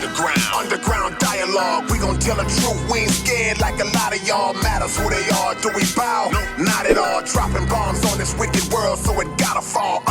Underground dialogue, we gon' tell the truth. We ain't scared like a lot of y'all. Matters who they are. Do we bow? No, not at all. Dropping bombs on this wicked world, so it gotta fall.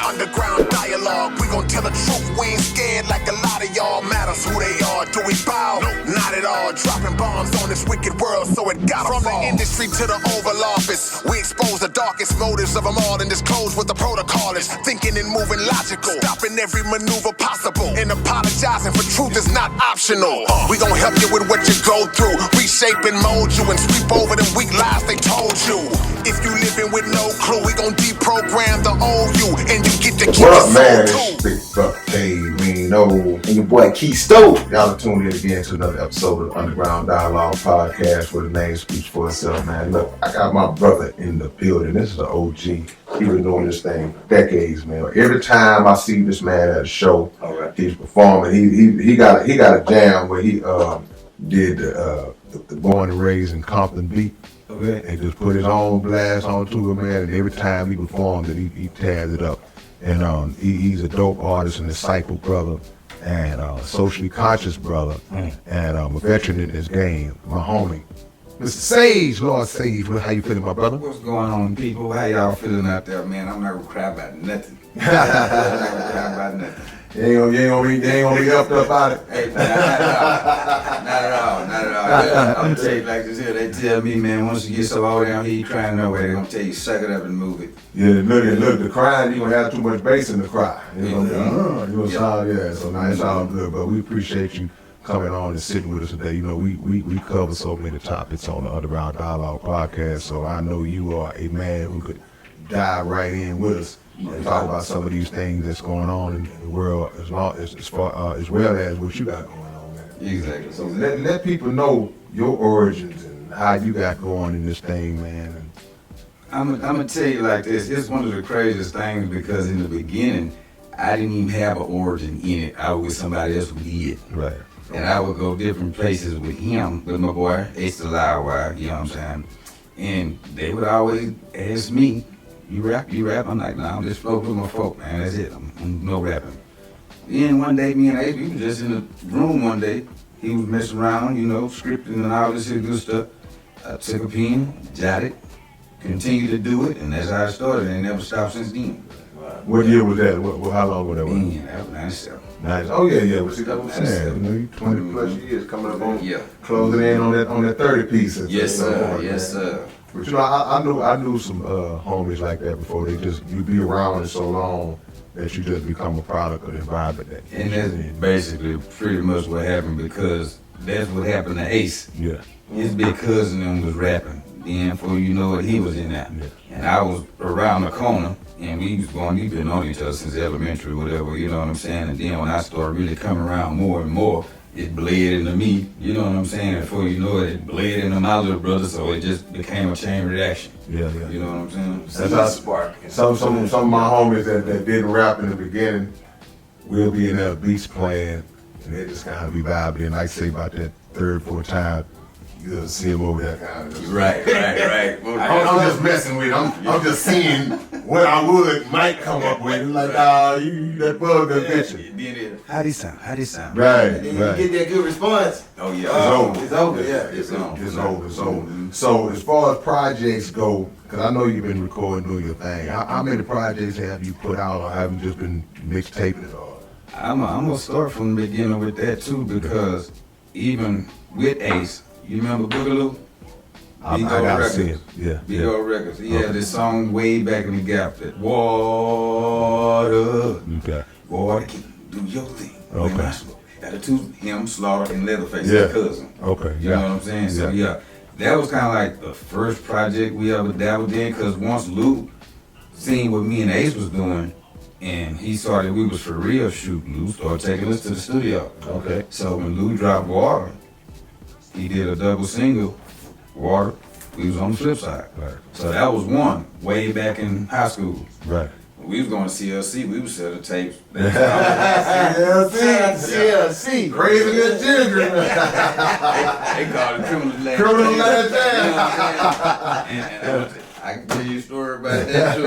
Underground dialogue, we gon' tell the truth. We ain't scared like a lot of y'all. Matters who they are. Do we bow? No, not at all. Dropping bombs on this wicked world, so it gotta fall. From the industry to the Oval Office, we expose the darkest motives of them all and disclose what the protocol is. Thinking and moving logical, stopping every maneuver possible, and apologizing for truth is not optional. We gon' help you with what you go through, reshape and mold you, and sweep over them weak lies they told you. If you living with no clue, we gon' deprogram the old you, and you get to keep what your up, man? soul It's too. Big Buck K-Rino and your boy Key Stove. Y'all are tuned in again to another episode of Underground Dialogue Podcast where the name speaks for itself, man. Look, I got my brother in the building. This is an OG. He been doing this thing decades, man. Every time I see this man at a show, he's performing. He got a jam where he did the Born and Raised in Compton beat. Okay. And just put his own blast onto it, man. And every time he performs it, he tears it up. And he's a dope artist and a disciple brother and socially conscious brother and a veteran in this game, my homie. Mr. Saige, Lord Saige, how you feeling, my brother? What's going on, people? How y'all feeling out there, man? I'm not gonna cry about nothing. I'm not gonna cry about nothing. You ain't gonna be up about it. Hey, not at all. I'm gonna tell you like this here. They tell me, man, once you get so old down here, you crying nowhere. They gonna tell you, suck it up and move it. Yeah, look, the crying, you gonna have too much bass in the cry. You know, sound, yeah. So now it's all good, but we appreciate you coming on and sitting with us today. You know, we cover so many topics on the Underground Dialogue Podcast, so I know you are a man who could dive right in with us and talk about some of these things that's going on in the world as well as what you got going on, man. Exactly. So let people know your origins and how you got going in this thing, man. And I'm gonna tell you like this. It's one of the craziest things because in the beginning, I didn't even have an origin in it. I was with somebody else who did. right. And I would go different places with him, with my boy, Ace the Loud Wire, you know what I'm saying? And they would always ask me, you rap? I'm like, nah, I'm just floating with my folk, man, that's it, I'm no rapping. Then one day, me and Ace, we was just in the room one day, he was messing around, you know, scripting and all this good stuff. I took a pen, jotted, continued to do it, and that's how it started, and it never stopped since then. What year was that? How long was that? Man, that was 97. Nice. Oh yeah. Well, see, that's what I'm saying. You know, you 20 plus years coming up on, closing in on that 30 pieces. Yes, sir. Yes, sir. But you know, I knew some homies like that before. You be around it so long that you just become a product of the environment. And that's basically pretty much what happened because that's what happened to Ace. Yeah. His big cousin and was rapping. Then before you know it, he was in that. Yeah. And I was around the corner. And we've been on each other since elementary, whatever, you know what I'm saying? And then when I started really coming around more and more, it bled into me, you know what I'm saying? And before you know it, it bled into my little brother, so it just became a chain reaction. Yeah. You know what I'm saying? That's how spark. Some of my homies that didn't rap in the beginning, we'll be in there beats playing, and they just kind of be vibing. And I say about that third, fourth time, you'll see them over there kind of. Right. I'm just messing with it. I'm just seeing what I might come up with. Like, you that bug that bitch. How this sound? Right. And then you get that good response. Oh, yeah. It's over. Yeah. It's over. So as far as projects go, because I know you've been recording, doing your thing. How many projects have you put out, or have you just been mixtaping it all? I'm gonna start from the beginning with that too, because even with Ace, you remember Boogaloo? I gotta see it. Yeah. Big old records. He had this song way back in the gap that water. Okay. Water, do your thing. Okay. Got the two, him, Slaughter, and Leatherface, his cousin. Okay. You know what I'm saying? So that was kind of like the first project we ever dabbled in, because once Lou seen what me and Ace was doing, and he saw that we was for real shooting, Lou started taking us to the studio. Okay. So when Lou dropped Water, he did a double single, Water. We was on the flip side. Right. So that was one, way back in high school. Right. When we was going to CLC, we would sell the tapes. CLC. Crazy little children. They called it criminal land. Criminal land. And I I can tell you a story about that too.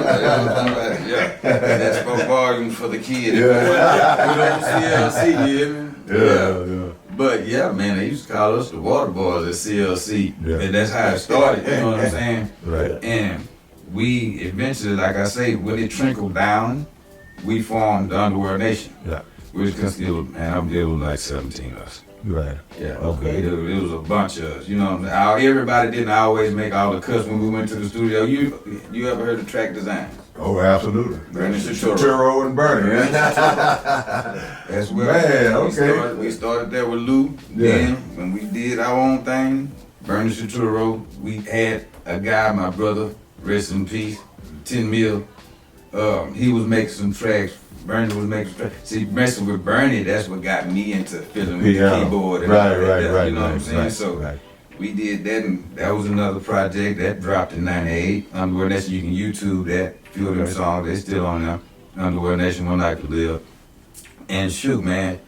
Yeah, that's for volumes for the kids. Yeah. We don't CLC, you hear me? Yeah. But yeah, man, they used to call us the water boys at CLC, and that's how it started. You know what I'm saying? Right. And we eventually, like I say, when it trickled down, we formed the Underworld Nation. Yeah. Which considered, man, I'm dealing with like 17 of us. Right. Yeah. Okay. It was a bunch of us. You know what I'm saying? Everybody didn't always make all the cuts when we went to the studio. You ever heard of track design? Oh, absolutely. Bernie Soturo. Soturo and Bernie. That's where Man, okay. we started there with Lou. Yeah. Then when we did our own thing, Bernie Soturo, we had a guy, my brother, rest in peace, 10 mil. He was making some tracks. Bernie was making some tracks. See, messing with Bernie, that's what got me into fiddling with the keyboard. And right, all that, right. You know what I'm saying? So we did that, and that was another project that dropped in '98. Underworld Nation, you can YouTube that. A few of them songs, they still on there. Underworld Nation, One Life to Live. And shoot, man,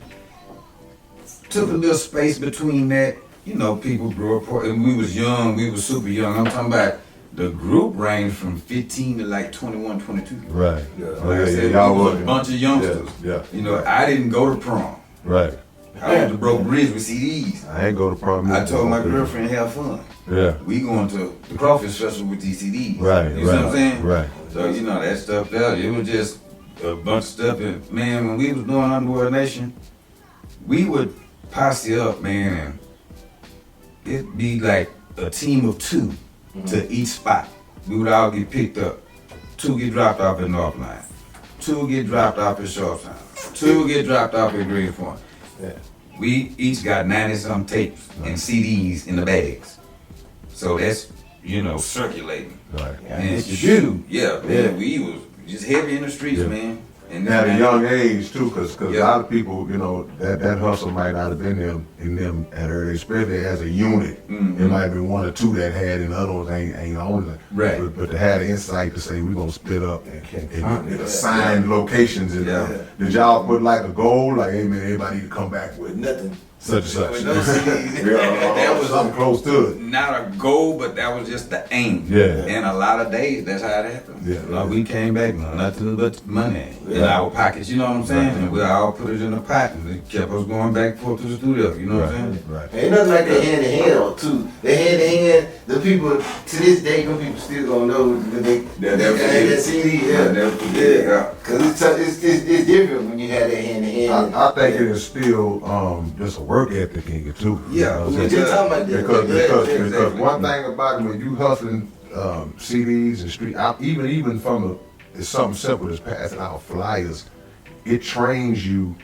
took a little space between that. You know, people grew up, and we was young, we was super young. I'm talking about the group ranged from 15 to like 21, 22. Right. Like I said, we was a bunch of youngsters. Yeah. You know, I didn't go to prom. Right. I went to Broke Bridge with CDs. I ain't go to prom. I told my girlfriend, have fun. Yeah. We going to the Crawfish Festival with these CDs. Right. You know what I'm saying? Right. So, you know, that stuff there, it was just a bunch of stuff. And, man, when we was doing Underworld Nation, we would posse up, man, and it'd be like a team of 2 to each spot. We would all get picked up. 2 get dropped off at Northline. 2 get dropped off at Shoretown. 2 get dropped off at Greens Point. Yeah. We each got 90-some tapes and CDs in the bags. So that's, you know, circulating. Right. And shoot, man, we was just heavy in the streets, man. And at a young age too, because a Yeah. lot of people, you know, that hustle might not have been in them at early, especially as a unit. Mhm. It might have been 1 or 2 that had, and the other ones ain't on it. Right. But to have the insight to say we're gonna split up and assign locations. And did y'all put like a goal, like, hey man, everybody need to come back with Nothing. such and such? With no CDs. That was something close to it. Not a goal, but that was just the aim. Yeah. And a lot of days, that's how it happened. Yeah. Like we came back, nothing but money in our pockets, you know what I'm saying? Right. And we all put it in a pot, and it kept us going back and forth to the studio, you know what I'm saying? Right. Ain't nothing like that hand in hand too. They hand in hand. The people to this day, them people still gonna know that they They'll never got forget. that CD. They'll never forget. Yeah. Cause it's different when you have that hand in hand. I think it is still just a work ethic in it too. Yeah. You know what We I'm were saying? just talking about that. Because one thing about it, when you hustling CDs and street, even from it's something simple as passing out flyers, it trains you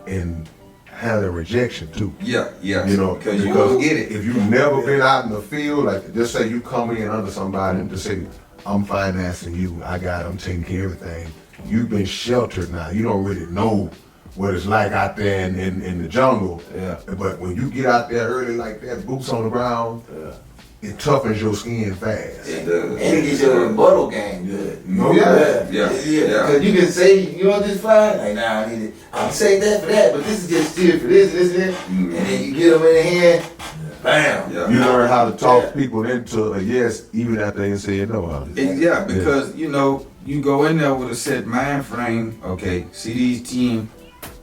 in handling rejection too. Yeah. You know, because you won't get it. If you've never been out in the field, like just say you come in under somebody and just say, I'm financing you, I'm taking care of everything. You've been sheltered now. You don't really know what it's like out there in the jungle. Yeah. But when you get out there early like that, boots on the ground, it toughens your skin fast. It does. And it gets your rebuttal game good. Oh yeah. Yeah. Because you can say, you want this fly? Like, nah, I need it. I'll say that for that, but this is just still for this, and that. And then you get them in the hand, bam. Yeah. You learn how to talk people into a yes, even after they say no. Huh? Yeah, because you know, you go in there with a set mind frame. Okay, see these 10,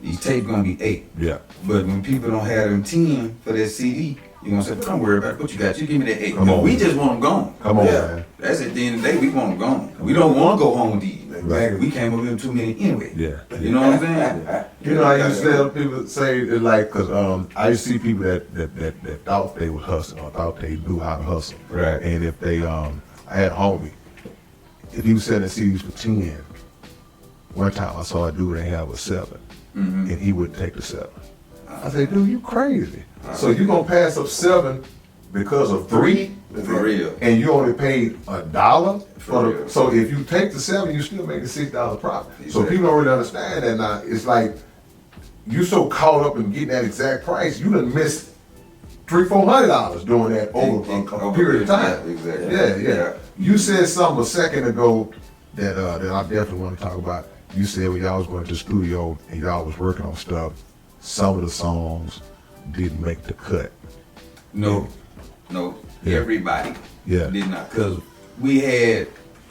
these tapes gonna be 8. Yeah. But when people don't have them 10 for that CD, you gonna say, but don't worry about it. What you got? You give me that 8. Come on. We just want them gone. Come on, man. That's at the end of the day. We want them gone. We don't want to go home with these. Right. We came up with them too many anyway. Yeah. You know what I'm saying? You know, I used to tell people say it like, cause I used to see people that thought they was hustling or thought they knew how to hustle. Right. And if they, I had a homie, if he was selling CDs for 10, one time I saw a dude that have a 7, and he wouldn't take the 7. I said, dude, you crazy. So you gonna pass up 7 because of 3? For real. And you only paid $1 For the, real. so if you take the 7, you still make a $6 profit. So Exactly. people don't really understand that now. It's like you so caught up in getting that exact price, you done missed $300-400 doing that over a period of time. Yeah, exactly. Yeah. You said something a second ago that I definitely want to talk about. You said when y'all was going to the studio and y'all was working on stuff, some of the songs didn't make the cut. No. Yeah. Everybody Yeah. did not. Because we had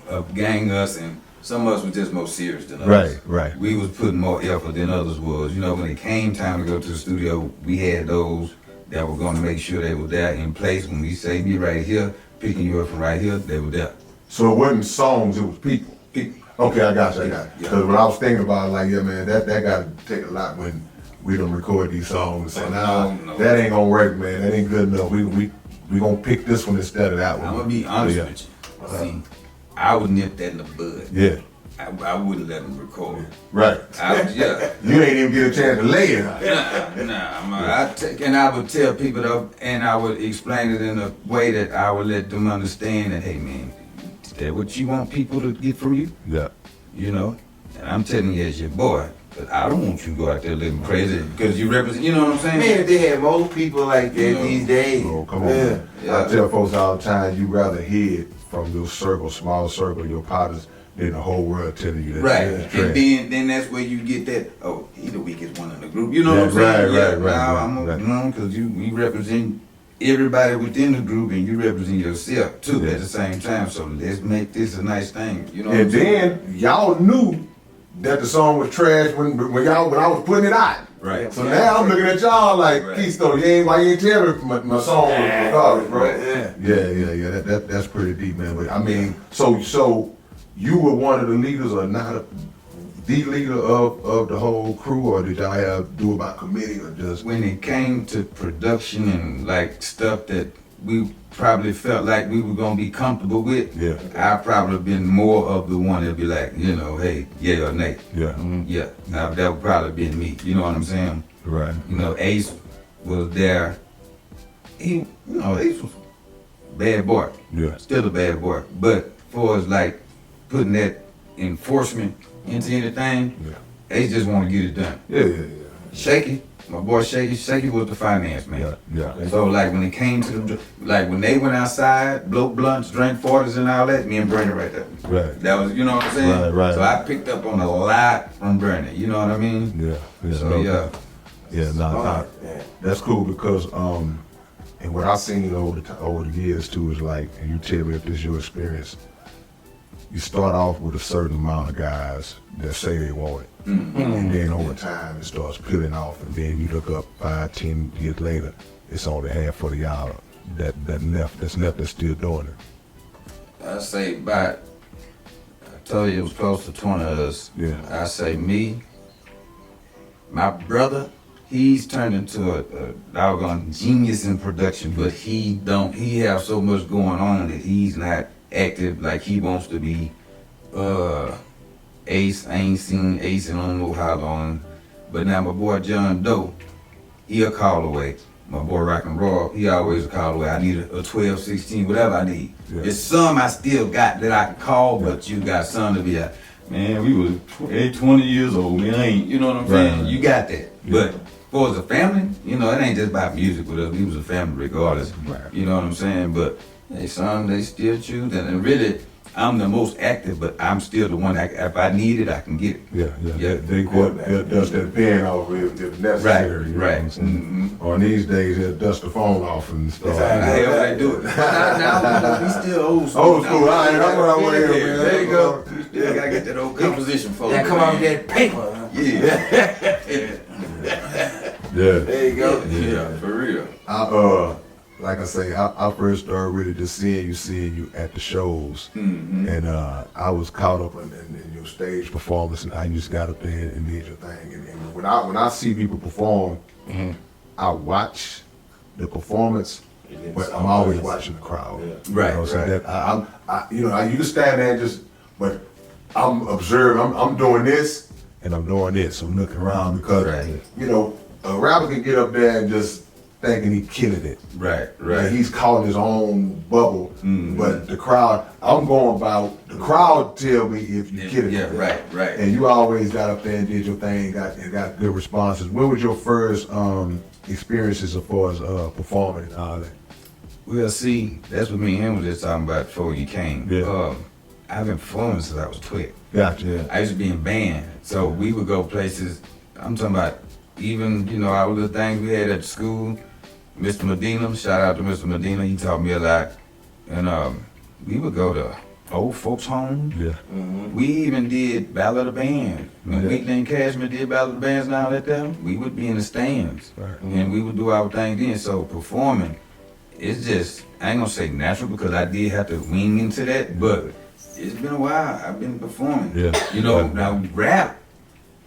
a gang us, and some of us were just more serious than others. Right, right. We was putting more effort than others was. You know, when it came time to go to the studio, we had those that were going to make sure they were there in place. When we say be right here, picking you up from right here, they were there. So it wasn't songs, it was people. People. Okay, I got you. Yeah. Because when I was thinking about it, like, yeah, man, that got to take a lot when we don't record these songs. And No. that ain't gonna work, man. That ain't good enough. We gonna pick this one instead of that one. I'm going to be honest Yeah. with you. See, I would nip that in the bud. Yeah, I wouldn't let them record. right. Yeah. You ain't even get a chance to lay it out. And I would tell people though, and I would explain it in a way that I would let them understand that, hey man, is that what you want people to get from you? Yeah. You know? And I'm telling you as your boy, but I don't want you to go out there living crazy because you represent, you know what I'm saying? Man, if they had more people like that You know, these days. Oh, come on. Yeah. Man. I tell folks all the time, you rather hear it from your circle, small circle, your partners, than the whole world telling you that. Right. it's trash. And then that's where you get that, oh, he the weakest one in the group. You know Yeah, what I'm saying? right. You know, because we represent everybody within the group and you represent yourself too Yeah. at the same time. So let's make this a nice thing. You know what I'm And saying? then y'all knew that the song was trash when I was putting it out. Right. So now I'm looking at y'all like, Right. Keystone, why you ain't tell me my song was garbage, bro? Right. Yeah. That's pretty deep, man. But I mean, so you were one of the leaders, or not the leader of the whole crew, or did y'all do it by committee, or just? When it came to production and like stuff that we probably felt like we were gonna be comfortable with, Yeah. I probably been more of the one that'd be like, you know, hey, yeah or nay. Yeah. Yeah. Now that would probably been me. You know what I'm saying? Right. You know, Ace was there. Ace was a bad boy. Yeah. Still a bad boy. But for us like putting that enforcement into anything, Yeah. Ace just want to get it done. Yeah. Shaky, my boy Shaky was the finance man. Yeah. So like when it came to when they went outside, blow blunts, drink 40s and all that, me and Bernie right there. Right. That was, you know what I'm saying? Right. So I picked up on a lot from Bernie, you know what I mean? Yeah. So yeah. Yeah, that's cool because and what I've seen over the years too is like, and you tell me if this is your experience, you start off with a certain amount of guys that say they want it, and then over time it starts peeling off, and then you look up 5-10 years later, it's only half of y'all that's still doing it. I say about, I told you it was close to 20 of us. Yeah. I say me, my brother, he's turned into a doggone genius in production, but he have so much going on that he's not active like he wants to be. Ace, I ain't seen Ace in I don't know how long. But now my boy John Doe, he a call away. My boy Rock and Roll, he always a call away. I need a 12, 16, whatever I need. Yeah. There's some I still got that I can call, but you got some to be like, man, we was 20 years old, man, I ain't, you know what I'm saying? Right. You got that. Yeah. But for as a family, you know, it ain't just about music with us. We was a family regardless. Right. You know what I'm saying? But hey, some they still choose, and really, I'm the most active, but I'm still the one that if I need it, I can get it. Yeah. Yeah. They dust that pen off if necessary. Right, you know right. what I'm saying? Or these days they'll dust the phone off and stuff. How the hell they do it? now we still old school. Old school, all right, that's what I want to hear. There you go. You still gotta get that old composition for That come out with that paper. Huh? Yeah. Yeah. There you go. Yeah, for real. Like I say, I first started really just seeing you at the shows, and I was caught up in your stage performance, and I just got up there and did your thing. And when I see people perform, I watch the performance, but I'm always watching the crowd. Right, You know, so right. that I you can stand there and just, but I'm observing. I'm doing this, and I'm doing this. I'm looking around because Right. you know a rapper can get up there and just thinking he killing it. Right, And right. he's calling his own bubble, but the crowd, I'm going about, the crowd tell me if you kidding Yeah, it. right. And you always got up there and did your thing and got good responses. When was your first experiences as far as performing and all that? Well, see, that's what me and him was just talking about before you came. Yeah. I've been performing since I was 12. Gotcha, yeah. I used to be in band, so we would go places. I'm talking about even, you know, our little things we had at the school. Mr. Medina, shout out to Mr. Medina, he taught me a lot. And we would go to old folks' homes. Yeah. We even did Battle of the Band. When Yeah. Weekly and Cashmere did Battle of the Bands and all that there, we would be in the stands. Right. And we would do our thing then. So performing, it's just, I ain't gonna say natural because I did have to wing into that, but it's been a while. I've been performing. Yeah. You know, Yeah. now rap,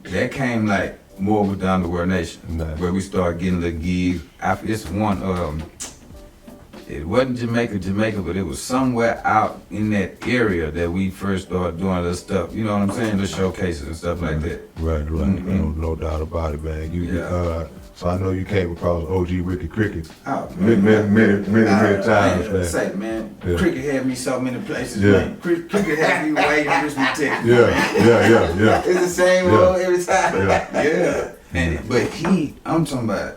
that came like more with the Underworld Nation, Nice. where we started getting the gigs. It's one, it wasn't Jamaica, but it was somewhere out in that area that we first started doing this stuff. You know what I'm saying? The showcases and stuff like that. Right. Mhm. No doubt about it, man. Yeah. So I know you came across OG Ricky Cricket Oh, many times, man. Say, man, Yeah. Cricket had me so many places, Yeah. man. Cricket had me waiting in Texas. Yeah. It's the same Yeah. road every time. Yeah. Yeah. Man, but I'm talking about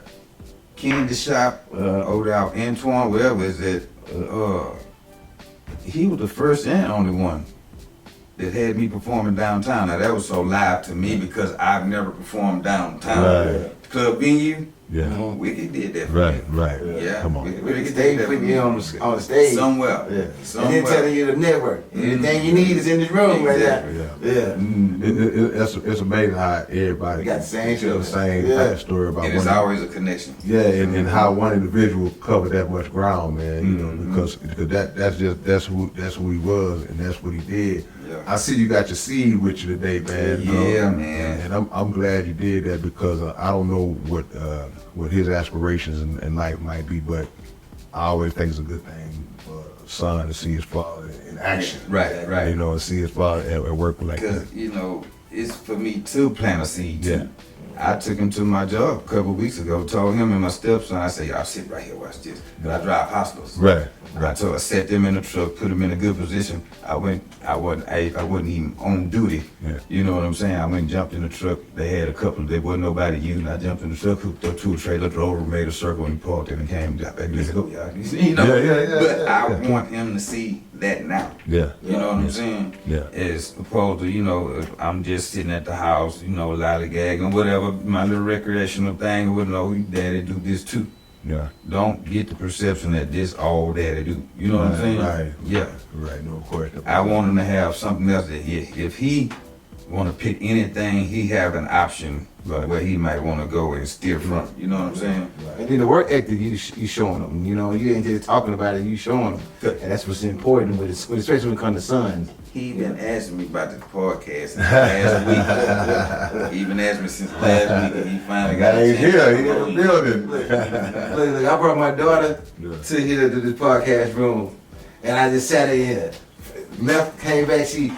Kenny the Shop, over there, Antoine, wherever is that, he was the first and only one that had me performing downtown. Now that was so live to me because I've never performed downtown. Right. Club venue, Yeah. Wicked did that for Right. me. Right. Yeah. Come on. Wicked They did that for putting me. you on the stage. Somewhere. Yeah. And Somewhere. then telling you the network. Everything you need is in this room right now. Yeah. Yeah. It's amazing how everybody Got the same tell the same Yeah. type of story about And it's one. always a connection. Yeah, and how one individual covered that much ground, man. You know, Mhm. because that's who he was, and that's what he did. Yeah. I see you got your seed with you today, man. Yeah, man. And I'm glad you did that because I don't know what his aspirations in life might be, but I always think it's a good thing for a son to see his father in action. Right, right. You know, and see his father at work like Because, that. you know, it's for me to plant a seed. Yeah. Too. I took him to my job a couple weeks ago, told him and my stepson, I said, y'all sit right here, watch this. But I drive hustlers. Right. I set them in the truck, put them in a good position. I wasn't even on duty. Yeah. You know what I'm saying? I went and jumped in the truck. They had a couple, there wasn't nobody using. I jumped in the truck, hooked up to a trailer, drove over, made a circle, and parked it and came back. Let's go, y'all. You know? Yeah. But I want him to see that now. Yeah. You know what I'm saying? Yeah. As opposed to, you know, if I'm just sitting at the house, you know, lollygagging, whatever, my little recreational thing, with no, daddy do this too. Yeah. Don't get the perception that this all daddy do. You know what I'm saying? Right. Yeah. Right. No question. I want him to have something else that if he want to pick anything, he have an option where he might want to go and steer from. You know what I'm saying? And then the work ethic you showing them. You know, you ain't just talking about it, you showing them. And that's what's important with it, especially when it comes to sons. He been asking me about the podcast since last week. He been asking me since last week, and he finally got a He's chance. here. He in the building. Look, I brought my daughter to here to this podcast room, and I just sat in here. Left, came back, she.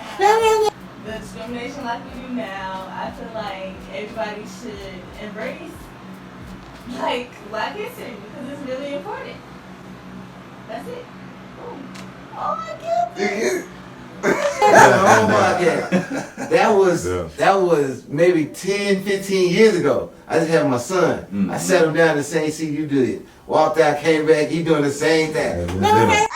The discrimination like we do now, I feel like everybody should embrace like Black history because it's really important. That's it. Boom. Oh my goodness. Oh my God. That was maybe 10, 15 years ago. I just had my son. I sat him down in the same seat you did. Walked out, came back, he doing the same thing. Yeah.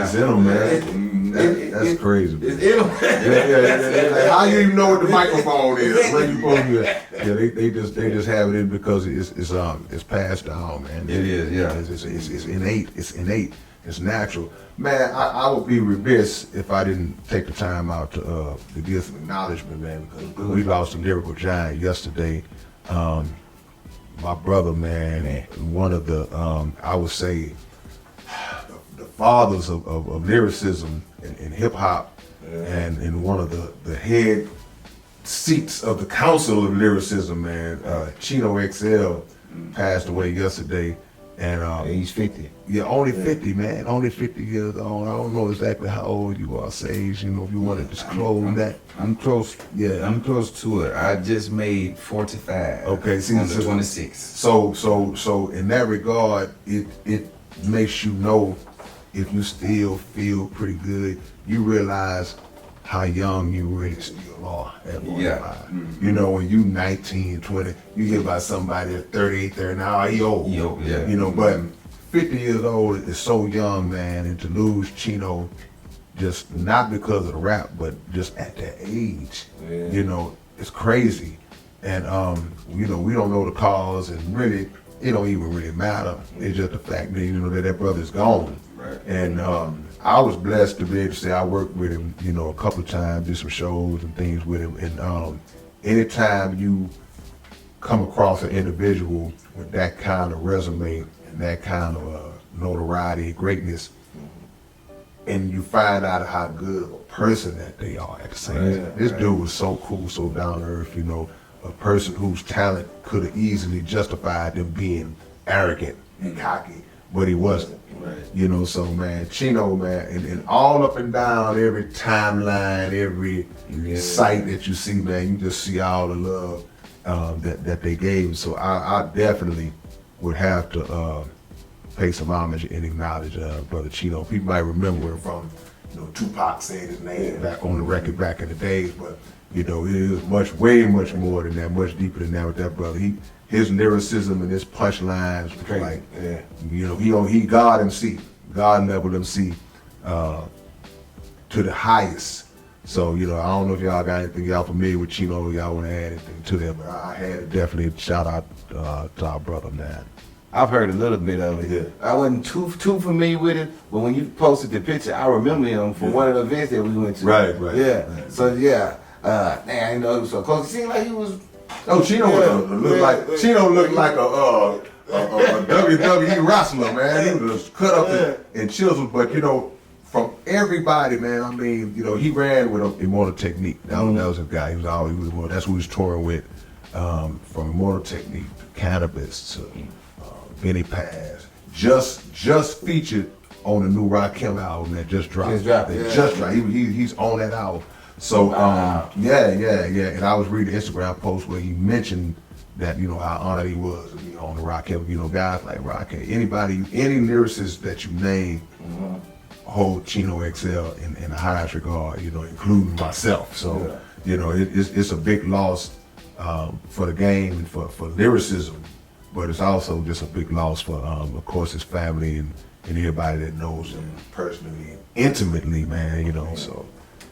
It's in him, man. That's crazy. Man. It's in him. Yeah. Like, how you even know what the microphone is? Where you supposed to? Yeah, they just have it in because it's passed down, man. It is, yeah. It's innate. It's innate. It's natural, man. I would be remiss if I didn't take the time out to give some acknowledgement, man, because we lost a lyrical giant yesterday. My brother, man, one of the I would say the fathers of lyricism in hip hop, and one of the head seats of the Council of Lyricism, man. Chino XL passed away yesterday, and He's 50. yeah, only 50, man. Only 50 years old. I don't know exactly how old you are, Saige. You know, if you want to disclose that. I'm close. Yeah. I'm close to it. I just made 45. Okay, see, on the so- 26. So in that regard, it makes you know if you still feel pretty good. You realize how young you really still are at 45. Yeah. Mm-hmm. You know, when you 19, 20, you hear about somebody at 38, 39, he old. He old, yeah. You know, but 50 years old is so young, man, and to lose Chino just not because of the rap, but just at that age, you know, it's crazy. And you know, we don't know the cause, and really, it don't even really matter. It's just the fact that, you know, that brother's gone. Right. And I was blessed to be able to say I worked with him, you know, a couple of times, did some shows and things with him. And anytime you come across an individual with that kind of resume and that kind of notoriety and greatness, and you find out how good of a person that they are at the same time. This dude was so cool, so down to earth, you know, a person whose talent could have easily justified them being arrogant and cocky, but he wasn't. Right. You know, so man, Chino, man, and all up and down every timeline, every site that you see, man, you just see all the love that they gave him. So I definitely would have to pay some homage and acknowledge Brother Chino. People might remember him from, you know, Tupac saying his name back on the record back in the days, but you know, it is way much more than that, much deeper than that with that brother. His lyricism and his punchlines, like, you know, he God MC, God level MC to the highest. So, you know, I don't know if y'all got anything, y'all familiar with Chino, y'all want to add anything to that, but I had to definitely shout out to our brother, man. I've heard a little bit of it. Yeah. I wasn't too familiar with it, but when you posted the picture, I remember him from one of the events that we went to. Right. Yeah. So yeah, man, you know, it was so close. It seemed like he was. Oh, Chino looked like a WWE wrestler, man. He was cut up in chisels, but you know, from everybody, man. I mean, you know, he ran with Immortal Technique. That was his guy. He was always that's who he was touring with. From Immortal Technique to Cannabis to Benny Paz, just featured on the new Rakim album that just dropped. Just dropped. He's on that album. So yeah. And I was reading the Instagram post where he mentioned that, you know, how honored he was to be on the Rakim. You know, guys like Rakim, any lyricist that you name hold Chino XL in the highest regard. You know, including myself. So you know, it's a big loss for the game and for lyricism. But it's also just a big loss for, of course, his family and everybody that knows him personally and intimately, man, you know. So,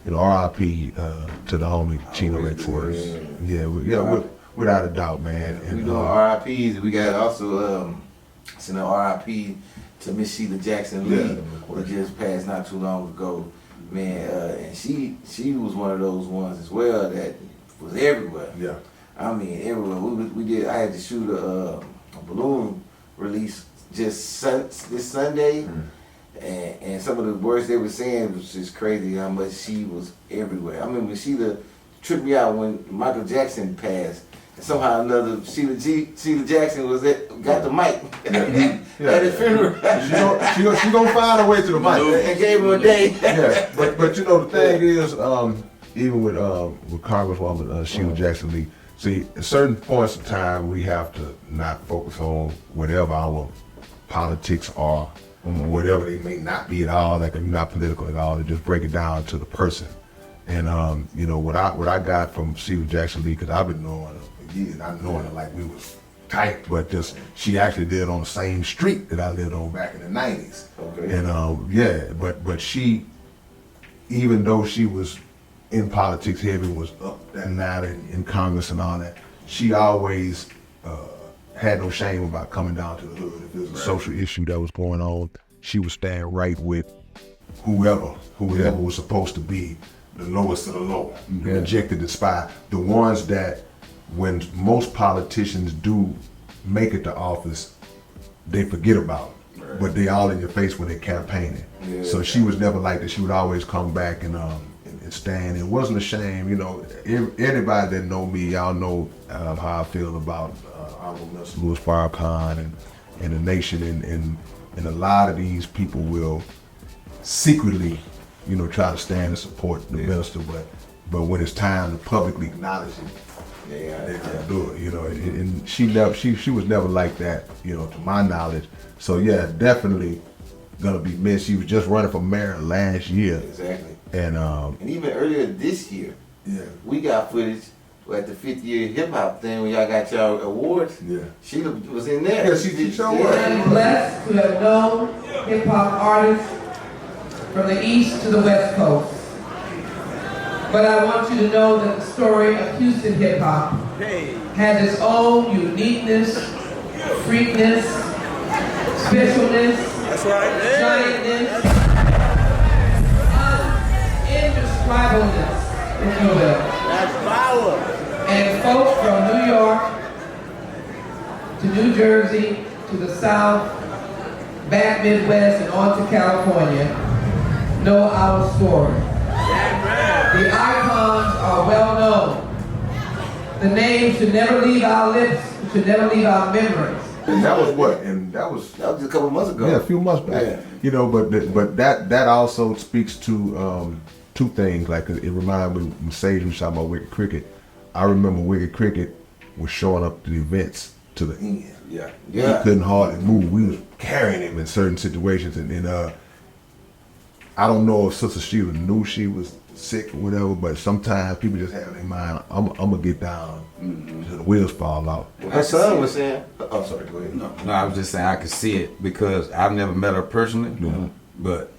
you know, R.I.P. To the homie Chino XL. Yeah, without a doubt, man. And, we doing R.I.P.s. We got also sending R.I.P. to Miss Sheila Jackson Lee, who just passed not too long ago, man. And she was one of those ones as well that was everywhere. Yeah. I mean, everywhere. I had to shoot a balloon release just this Sunday, and some of the words they were saying was just crazy how much she was everywhere. I remember Sheila tripped me out when Michael Jackson passed, and somehow or another Sheila Jackson got the mic at his funeral. She gonna find her way to the mic and gave him a day. Yeah, but you know the thing is, even with Congresswoman Sheila Jackson Lee. See, at certain points in time, we have to not focus on whatever our politics are, whatever they may not be at all, like they're not political at all, to just break it down to the person. And, you know, what I got from Sheila Jackson Lee, because I've been knowing her for years, not knowing her like we was tight, but just, she actually lived on the same street that I lived on back in the 90s. Okay. And, but she, even though she was in politics heavy, was up and down in Congress and all that, she always had no shame about coming down to the hood. If there was a social issue that was going on, she would stand right with whoever was supposed to be the lowest of the low, rejected, despised. The ones that, when most politicians do make it to office, they forget about them, but they all in your face when they're campaigning. Yeah. So she was never like that. She would always come back and stand. It wasn't a shame, you know. Anybody that know me, y'all know how I feel about Louis Farrakhan and the nation, and a lot of these people will secretly, you know, try to stand and support the minister, but when it's time to publicly acknowledge it, they can't do it, you know. And she was never like that, you know, to my knowledge. So yeah, definitely gonna be missed. She was just running for mayor last year. Exactly. And even earlier this year, we got footage at the 50th year hip hop thing when y'all got y'all awards. Yeah. Sheila was in there. Yeah, she showed up. I'm blessed to have known hip hop artists from the East to the West Coast. But I want you to know that the story of Houston hip hop has its own uniqueness, freakness, specialness, giantness, indescribableness, if you will. That's power. And folks from New York to New Jersey to the South, back Midwest and on to California know our story. The icons are well known. The names should never leave our lips, should never leave our memories. And that was what? And that was That was a couple months ago. yeah, a few months back. Yeah. You know, but that also speaks to two things. Like it reminded me when Saige was talking about Wicked Cricket. I remember Wicked Cricket was showing up to the events to the end. Yeah. He couldn't hardly move. We was carrying him in certain situations, and I don't know if Sister Sheila knew she was sick or whatever, but sometimes people just have in mind, I'm gonna get down until the wheels fall off. Her son was saying, oh, sorry, go ahead. No, I was just saying I could see it because I've never met her personally, but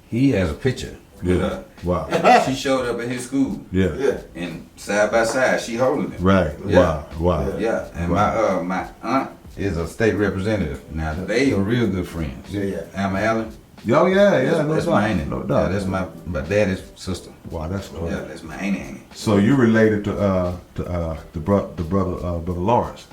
he has a picture with her. Wow. She showed up at his school. Yeah. Yeah. And side by side, she holding it. Right. Yeah. Wow. Yeah, and Wow. my aunt is a state representative. Now they are real good friends. Yeah. Alma Allen. Oh yeah. No That's doubt. my auntie. No Yeah, doubt. that's my daddy's sister. Wow, that's cool. Yeah, that's my auntie. So you related to the brother Lawrence?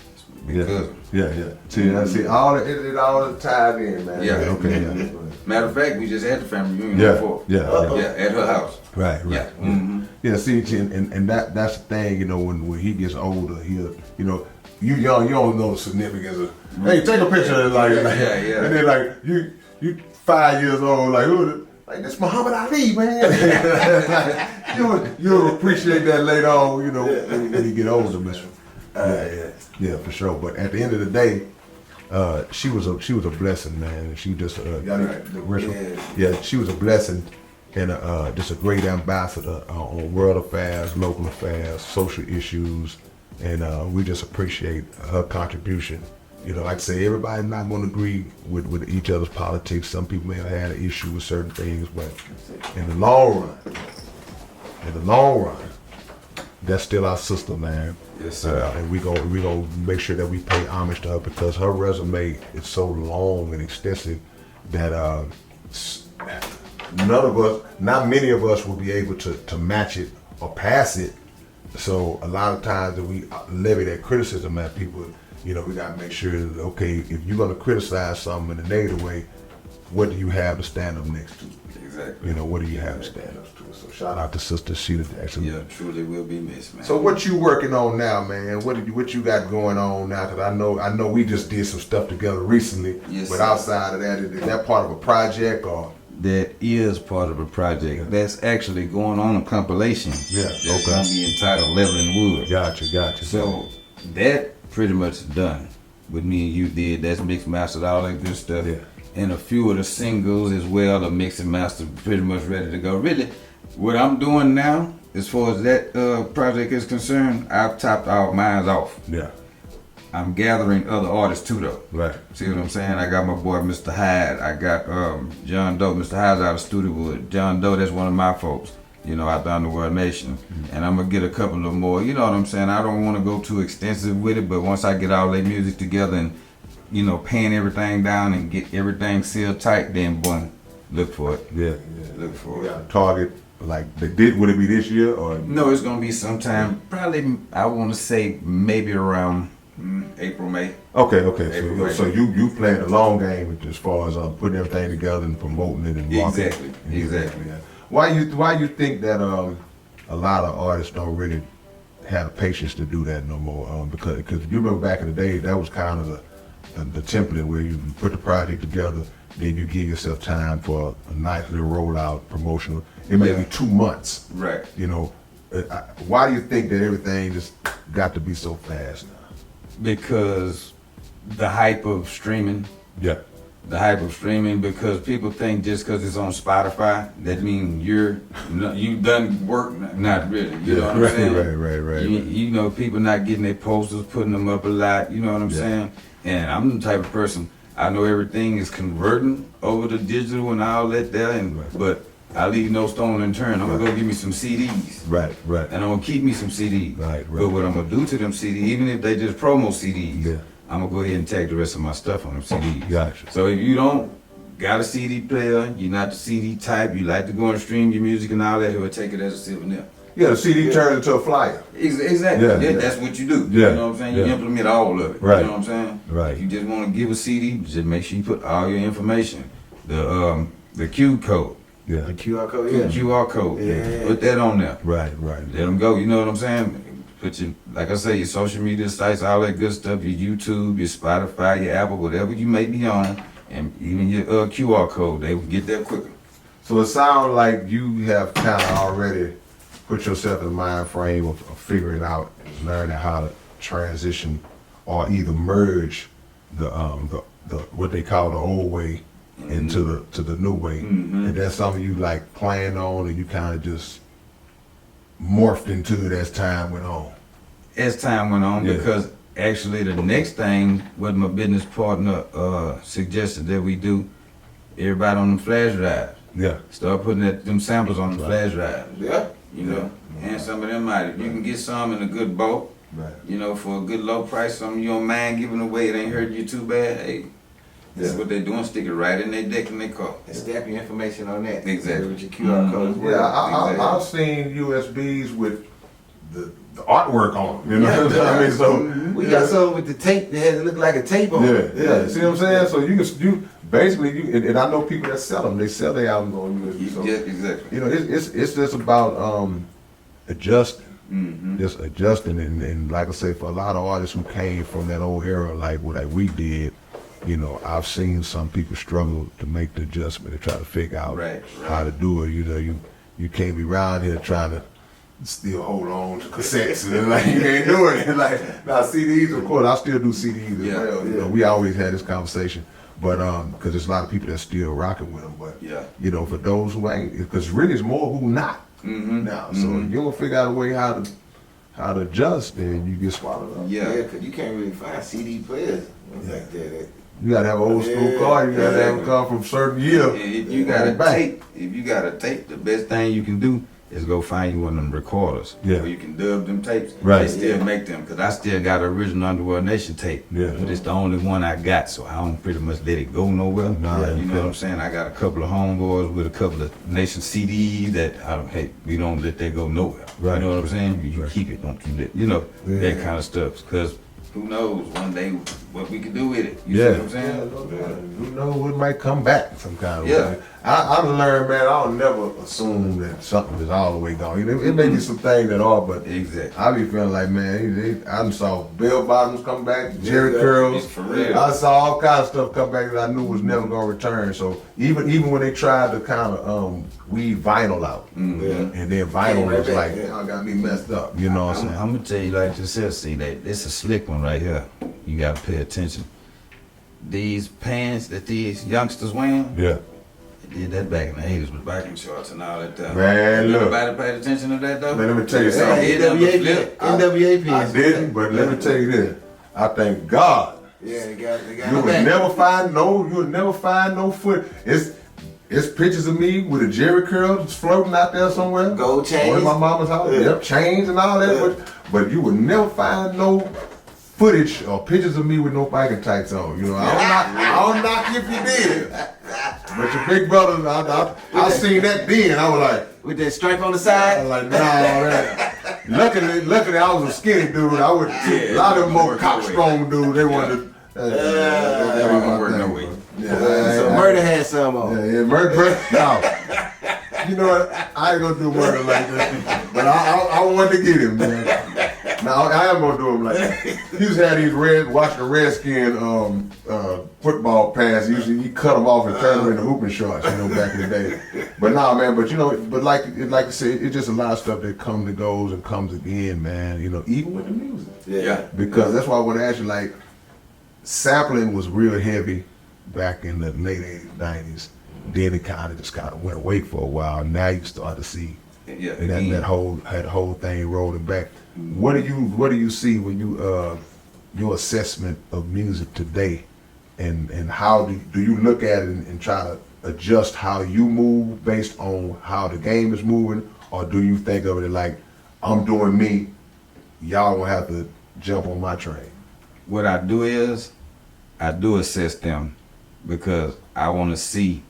Because Yeah. See, all it all tied in, man. Yeah. Okay. Yeah. matter of fact, we just had the family reunion Yeah. before. Yeah. Yeah, at her house. Right. Yeah. Mm-hmm. Yeah. See, and that's the thing. You know, when he gets older, he'll, you know, you young, you don't know the significance of. Hey, take a picture of it, like, Yeah. and then like you 5 years old, like who? Like this Muhammad Ali, man. You'll appreciate that later on, you know, when you get older, man. Yeah, for sure. But at the end of the day, she was a blessing, man. And she just she was a blessing and just a great ambassador on world affairs, local affairs, social issues, and we just appreciate her contribution. You know, like I say, everybody's not going to agree with each other's politics. Some people may have had an issue with certain things, but in the long run, that's still our sister, man. Yes, sir. And we gonna make sure that we pay homage to her because her resume is so long and extensive that not many of us will be able to match it or pass it. So a lot of times that we levy that criticism at people, you know, we gotta make sure that, okay, if you're gonna criticize something in a negative way, what do you have to stand up next to? Exactly. You know, what do you have to stand up to? So shout out to Sister Sheila Jackson. Yeah, truly will be missed, man. So what you working on now, man? What you got going on now? Because I know we just did some stuff together recently. Yes, but sir. outside of that, is that part of a project or? That is part of a project. That's actually going on a compilation. Yeah, That's okay. going to be entitled Leveling Wood. Gotcha. So that pretty much done. With me and you did. That's mixed mastered, all that good stuff. Yeah. And a few of the singles as well, the mix and master, pretty much ready to go. Really, what I'm doing now, as far as that project is concerned, I've topped all mine off. Yeah. I'm gathering other artists too, though. Right. See what I'm saying? I got my boy Mr. Hyde. I got John Doe. Mr. Hyde's out of Studiowood. John Doe, that's one of my folks, you know, out the Underworld Nation. And I'm going to get a couple of more. You know what I'm saying? I don't want to go too extensive with it, but once I get all their music together and, you know, pan everything down and get everything sealed tight, then, boy, look for it. Yeah. Look for We it. got a target. Like would it be this year or? No, it's going to be sometime, probably, I want to say maybe around April, May. Okay. April, So you playing the long game as far as putting everything together and promoting it and marketing. Exactly. Yeah. Why you think that a lot of artists don't really have the patience to do that no more? Because you remember back in the day, that was kind of the template where you put the project together, then you give yourself time for a nice little rollout promotional. It may be 2 months. Right. You know, why do you think that everything just got to be so fast now? Because the hype of streaming. Yeah. The hype of streaming, because people think just because it's on Spotify, that means you done work. Not really. You know what I'm saying? Right. You know, people not getting their posters, putting them up a lot. You know what I'm saying? And I'm the type of person, I know everything is converting over to digital and all that there, but I leave no stone unturned. I'm gonna go give me some CDs. Right. And I'm gonna keep me some CDs. Right. But what I'm gonna do to them CDs, even if they just promo CDs, Yeah. I'm gonna go ahead and tag the rest of my stuff on them CDs. Gotcha. So if you don't got a CD player, you're not the CD type, you like to go and stream your music and all that, he'll take it as a souvenir. Yeah, the CD turned into a flyer. Exactly. Yeah. That's what you do. Yeah. You know what I'm saying? You Yeah. implement all of it. Right. You know what I'm saying? Right. If you just want to give a CD, just make sure you put all your information. The Q code. Yeah. The QR code, yeah. QR code. Yeah. Put that on there. Right. Let them go. You know what I'm saying? Put your, like I say, your social media sites, all that good stuff, your YouTube, your Spotify, your Apple, whatever you may be on, and even your QR code, they will get there quicker. So it sounds like you have kind of already put yourself in the mind frame of figuring out, learning how to transition or either merge the what they call the old way into the new way. And that's something you like planned on, and you kind of just morphed into it as time went on. As time went on, Yeah. because actually the next thing, what my business partner suggested that we do, everybody on the flash drive. Yeah. Start putting them samples on the flash drive. Yeah. You know, and some of them might, if you can get some in a good bulk, Right. you know, for a good low price, something you don't mind giving away, it ain't hurting you too bad, hey, that's Yeah. what they doing, stick it right in their deck in their car. And stamp your information on that. Exactly. With your QR code as well. Yeah, I've seen USBs with the artwork on them. You know what I mean? So We got some with the tape that has to look like a tape on it. yeah. See what I'm saying? So you basically and I know people that sell them. They sell their albums on USB. So Yeah, exactly. you know, it's just about adjusting. Just adjusting, and like I say, for a lot of artists who came from that old era, like what we did, you know, I've seen some people struggle to make the adjustment to try to figure out Right. how to do it. You know, you can't be around here trying to still hold on to cassettes and like you ain't doing it. Like now CDs, of course, I still do CDs as Yeah. well. You know, we always had this conversation, but because there's a lot of people that still rocking with them. But Yeah. you know, for those who ain't, because really it's more who not now. So you don't figure out a way how to adjust, then you get swallowed up. Yeah. Yeah, because you can't really find CD players like that. You gotta have an old school car. You gotta have a car from a certain year. And if you got a tape, the best thing you can do is go find you one of them recorders. Yeah. Where you can dub them tapes. Right. They still make them, because I still got an original Underworld Nation tape. Yeah. But it's the only one I got, so I don't pretty much let it go nowhere. Nah, You know what I'm saying? I got a couple of homeboys with a couple of Nation CDs that we don't let that go nowhere. Right. You know what I'm saying? You keep it, don't you let, that kind of stuff. Because who knows one day what we can do with it. You see what I'm saying? You know, it might come back some kind of Yeah. way. I learned, man, I'll never assume that something is all the way gone. You know, it may be some things that are, but Exactly. I be feeling like, man, I done saw bell bottoms come back, Jerry curls. For real. I saw all kinds of stuff come back that I knew was never gonna return. So even when they tried to kind of weed vinyl out, and then vinyl was like, y'all got me messed up. You know what I'm saying? I'm gonna tell you like this here, see that it's a slick one right here. You gotta pay attention. These pants that these youngsters wearing, Yeah. they did that back in the 80s with biking shorts and all that stuff. Man, look. Nobody paid attention to that though? Man, let me tell you Yeah, something. it never flipped. NWA I pins. didn't, but let me tell you this. I thank God. Yeah, they got You it would back. never find no foot. It's pictures of me with a Jerry curl just floating out there somewhere. Gold chains. Or in my mama's house. Yeah. Yep, chains and all that. Yeah. But you would never find no footage or pictures of me with no biking tights on. You know, I don't knock you if you did. But your big brother, I seen that then. I was like, With that stripe on the I side. was like, nah, man. Luckily, I was a skinny dude. I would a lot of them more cop strong dudes. They wanted. That wasn't work no way. So Murder had some on. Yeah, murder. No. You know what? I ain't gonna do murder like that. But I wanted to get him, man. Now I am gonna do him like that. He used to have these watch the Redskin football pads. He cut them off and turned them into hooping shorts, you know, back in the day. But nah, man, but like you said, it's just a lot of stuff that comes and goes and comes again, man. You know, even with the music. Yeah. Because that's why I want to ask you, like, sampling was real heavy back in the late 80s, 90s. Then it kind of went away for a while. Now you start to see Yeah. that whole thing rolling back. What do you see when you your assessment of music today, and how do you look at it and try to adjust how you move based on how the game is moving, or do you think of it like, I'm doing me, y'all gonna have to jump on my train? What I do is, I do assess them because I want to see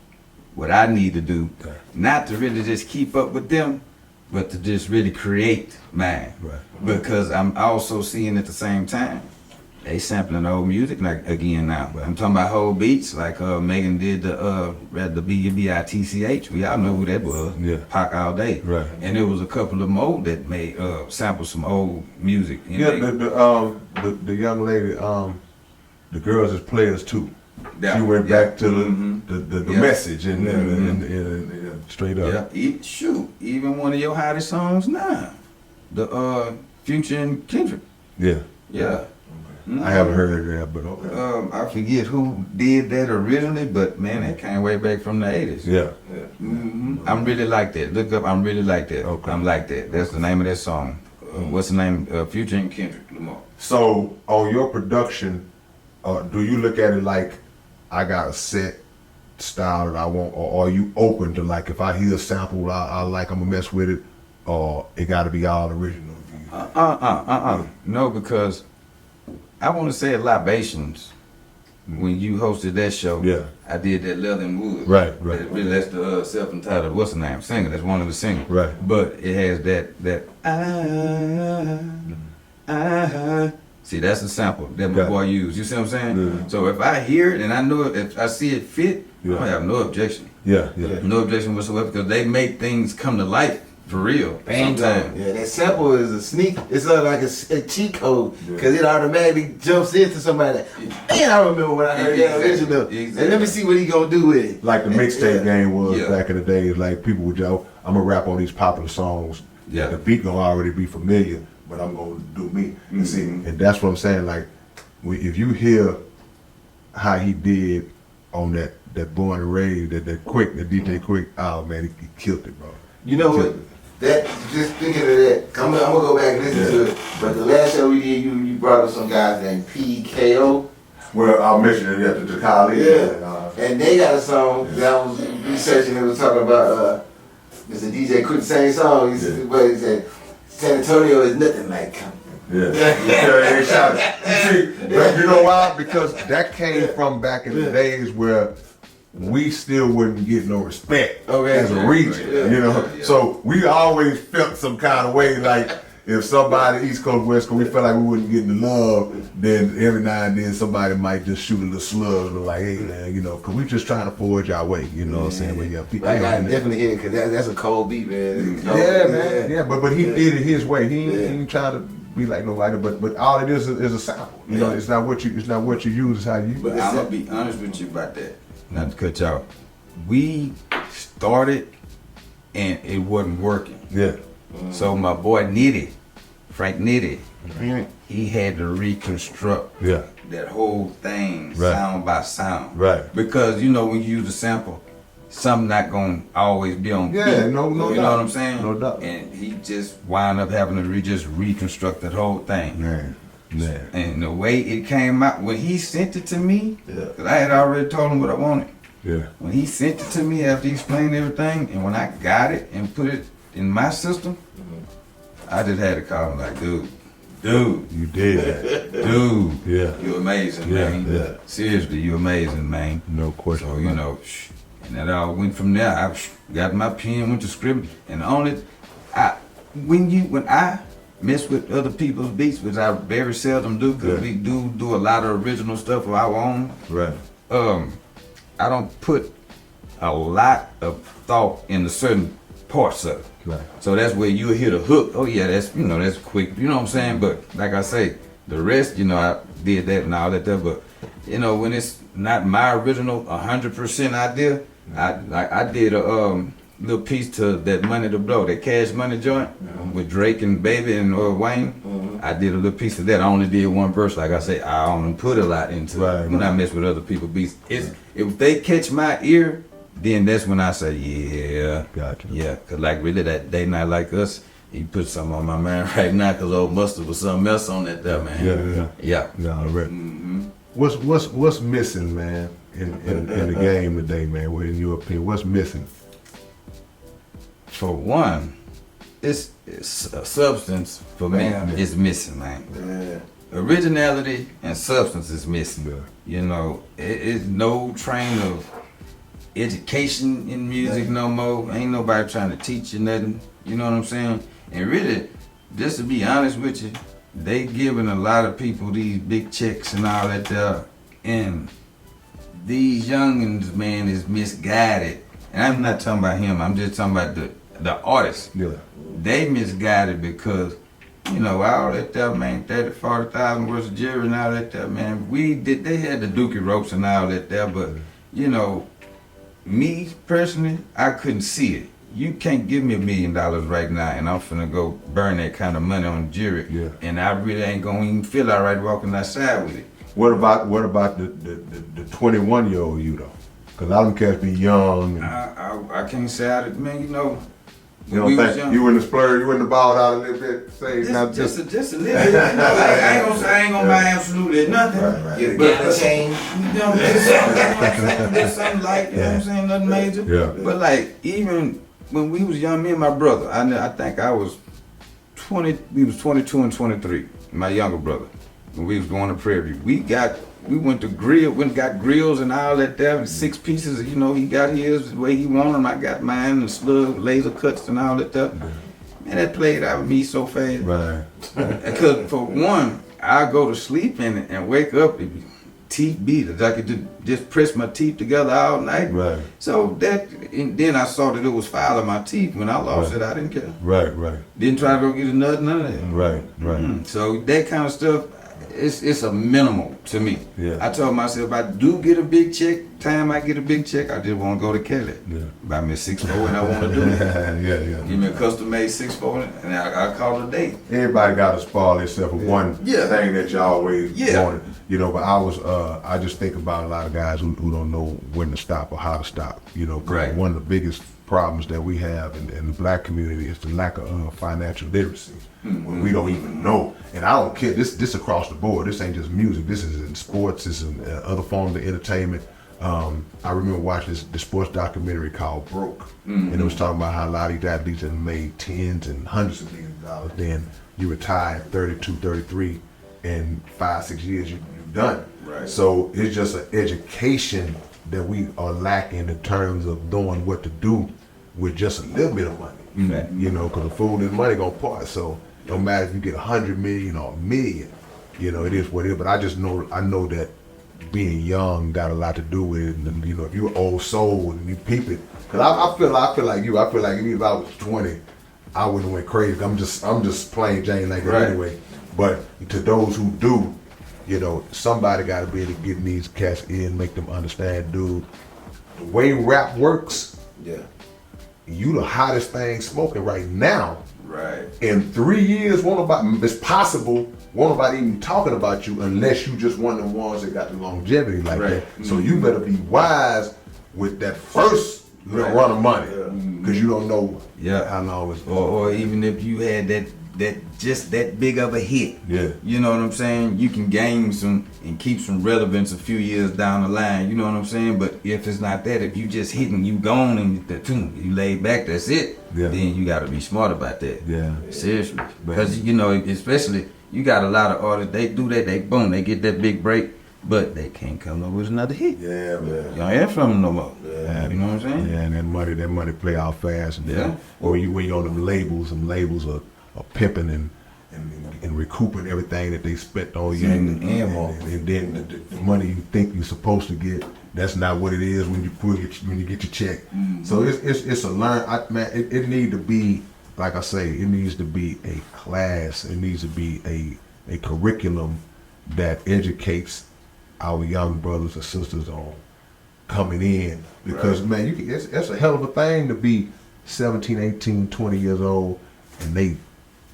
what I need to do, not to really just keep up with them, but to just really create mine. Right. Because I'm also seeing at the same time, they sampling old music like again now. I'm talking about whole beats like Megan did the B-I-T-C-H. We all know who that was. Yeah. Pac all day. Right. And there was a couple of more that made sample some old music. And Yeah, the young lady, the girls is players too. Yeah, She went yeah. back to the Yeah. message and straight up. Yeah, shoot, even one of your hottest songs now, the Future and Kendrick. Yeah. Yeah. I haven't heard that, but okay. I forget who did that originally, but man, that came way back from the 80s. Yeah. I'm really like that. Look up, I'm really like that. Okay. I'm like that. That's the name of that song. What's the name? Future and Kendrick Lamar. So on your production, do you look at it like I got a set style that I want, or are you open to like if I hear a sample I like, I'm gonna mess with it, or it got to be all original? No, because I want to say Libations. When you hosted that show, Yeah. I did that Leather and Wood. Right. That's the self-entitled, what's the name? Singer. That's one of the singers. Right. But it has that See, that's a sample that my Got it. boy used. You see what I'm saying? Yeah. So if I hear it and I know it, if I see it fit, Yeah. I don't have no objection. Yeah. No objection whatsoever because they make things come to life for real. Bang sometimes. Yeah, that sample is a sneak. It's like a cheat code because it automatically jumps into somebody. Man, I remember when I heard that original. Exactly. And let me see what he gonna do with it. Like the mixtape game was Yeah. back in the days. Like people would go, I'm gonna rap on these popular songs. Yeah. The beat gonna already be familiar, but I'm gonna do me. And see, and that's what I'm saying. Like, if you hear how he did on that Born and Raised, that Quick, the DJ Quick, oh man, he killed it, bro. You know what? That just thinking of that. I'm gonna go back and listen to it. But the last show we did, you brought up some guys named PKO. Well, I'll mention it at the college. And they got a song that I was researching. It was talking about Mr. DJ couldn't sing songs. But he said San Antonio is nothing like Compton. Yeah. Shout out. See, but you know why? Because that came from back in the days where we still wouldn't get no respect as a region, you know. So we always felt some kind of way, like if somebody East Coast, West Coast, we felt like we wouldn't get the love. Then every now and then somebody might just shoot a little slug, like, hey man, you know, because we just trying to forge our way, you know what I'm saying? But yeah, people, Like I definitely hear it because that's a cold beat, man. yeah, man, yeah. But he did it his way. He ain't trying to be like nobody, but all it is a sample. You know, it's not what you use, it's how you. But I'm gonna be honest with you about that. Not to cut you out. We started and it wasn't working. Yeah. So my boy Frank Nitty, he had to reconstruct that whole thing sound by sound. Right. Because you know when you use a sample, something not gonna always be on Yeah, beat. no You doubt. know what I'm saying? No doubt. And he just wound up having to just reconstruct that whole thing. Man. And the way it came out, when he sent it to me, because I had already told him what I wanted. Yeah. When he sent it to me after he explained everything, and when I got it and put it in my system, I just had to call him like, dude, You did that. dude, Yeah. you're amazing, Yeah, man. yeah. Seriously, you're amazing, man. No question. So, you know, and that all went from there. I got my pen, went to script, and when I mess with other people's beats, which I very seldom do, because we do a lot of original stuff of our own. Right. I don't put a lot of thought into certain parts of it. Right. So that's where you hit a hook. Oh yeah, that's quick. You know what I'm saying? But like I say, the rest, I did that and all that stuff. But when it's not my original 100% idea, I did a little piece to that Money to Blow, that Cash Money joint with Drake and Baby and Wayne. I did a little piece of that. I only did one verse. Like I say, I don't put a lot into it when I mess with other people's beats. If they catch my ear, then that's when I say, yeah. Gotcha. Yeah, because like really that Day Not Like Us, he put something on my mind right now because old Mustard was something else on that there, man. Yeah. Yeah. Yeah, right. What's missing, man, in the game today, man? What, in your opinion, what's missing? For one, it's a substance for me is missing, man. Yeah. Originality and substance is missing. Yeah. You know, it's no train of education in music no more. Ain't nobody trying to teach you nothing. You know what I'm saying? And really, just to be honest with you, they giving a lot of people these big checks and all that there, and these youngins, man, is misguided. And I'm not talking about him. I'm just talking about the artists. Yeah. They misguided because, you know, all that there, man, 30, 40,000 worth of jewelry and all that there, man. They had the dookie ropes and all that there, but, you know, me personally, I couldn't see it. You can't give me $1 million right now and I'm finna go burn that kind of money on jewelry. Yeah. And I really ain't gonna even feel all right walking outside with it. What about the 21-year-old you though? Cause I don't care if be young. And I can't say I, man, you know. you don't think you wouldn't splurge, you wouldn't ball out a little bit, say not just a little bit. You know, like, I ain't gonna buy absolutely nothing. Right. Get But a chain. you know, there's something like, you know what I'm saying, nothing major. Yeah. But like, even when we was young, me and my brother, I think I was 20, we was 22 and 23, my younger brother, when we was going to Prairie View. We went and got grills and all that there, 6 pieces, you know, he got his the way he wanted them, I got mine, and slug, laser cuts and all that there. Man, that played out with me so fast. Right. Because for one, I go to sleep and wake up, teeth beat. I could just press my teeth together all night. Right. So and then I saw that it was filing my teeth. When I lost it, I didn't care. Right. Didn't try to go get a nut, none of that. Right. So that kind of stuff, it's a minimal to me. Yeah. I told myself, if I do get a big check, time I get a big check, I just want to go to Kelly. Yeah. Buy me a 6'4" and I want to do it. Yeah. Give me a custom made 6'4" and I call it a day. Everybody got to spoil themselves with one Yeah. thing that you always Yeah. wanted. You know, but I just think about a lot of guys who don't know when to stop or how to stop. You know, 'cause Right. one of the biggest problems that we have in the black community is the lack of financial literacy. When we don't even know. And I don't care, this across the board. This ain't just music. This is in sports, this is in other forms of entertainment. I remember watching the sports documentary called Broke. And it was talking about how a lot of these athletes have made tens and hundreds of millions of dollars. Then you retire at 32, 33, and 5-6 years you're done. Right. So it's just an education that we are lacking in terms of knowing what to do with just a little bit of money. Mm-hmm. You know, because the food and money gonna part. So no matter if you get 100 million or $1 million, you know, it is what it is. But I know that being young got a lot to do with it. And you know, if you're an old soul and you peep it, because I feel like you. I feel like if I was 20, I wouldn't have went crazy. I'm just plain Jane like that anyway. But to those who do, you know, somebody got to be able to get these cats in, make them understand, dude, the way rap works. Yeah. You the hottest thing smoking right now. Right. In 3 years, it's possible, won't nobody even talking about you unless you just one of the ones that got the longevity like that. So you better be wise with that first run of money, because you don't know how long it's going. Or even if you had that just that big of a hit. Yeah. You know what I'm saying? You can gain some and keep some relevance a few years down the line. You know what I'm saying? But if it's not that, if you just hitting, you gone and you laid back, that's it. Yeah. Then you got to be smart about that. Yeah. Seriously. Because you know, especially you got a lot of artists. They do that. They get that big break, but they can't come up with another hit. Yeah, man. You don't hear from them no more. Yeah. You know what I'm saying? Yeah, and that money play out fast. And Yeah. Or when you on them labels are pimping and recouping everything that they spent on you, and then the money you think you're supposed to get, that's not what it is when you get your check. So it's a learn. It need to be, like I say, it needs to be a class. It needs to be a curriculum that educates our young brothers and sisters on coming in, because man, it's a hell of a thing to be 17, 18, 20 years old and they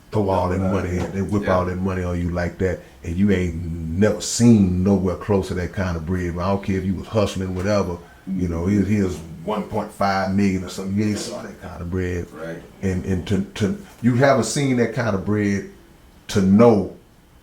throw all that money in, they whip all that money on you like that, and you ain't never seen nowhere close to that kind of bread. I don't care if you was hustling, whatever, you know, here's 1.5 million or something. You ain't saw that kind of bread. Right. And to you haven't seen that kind of bread to know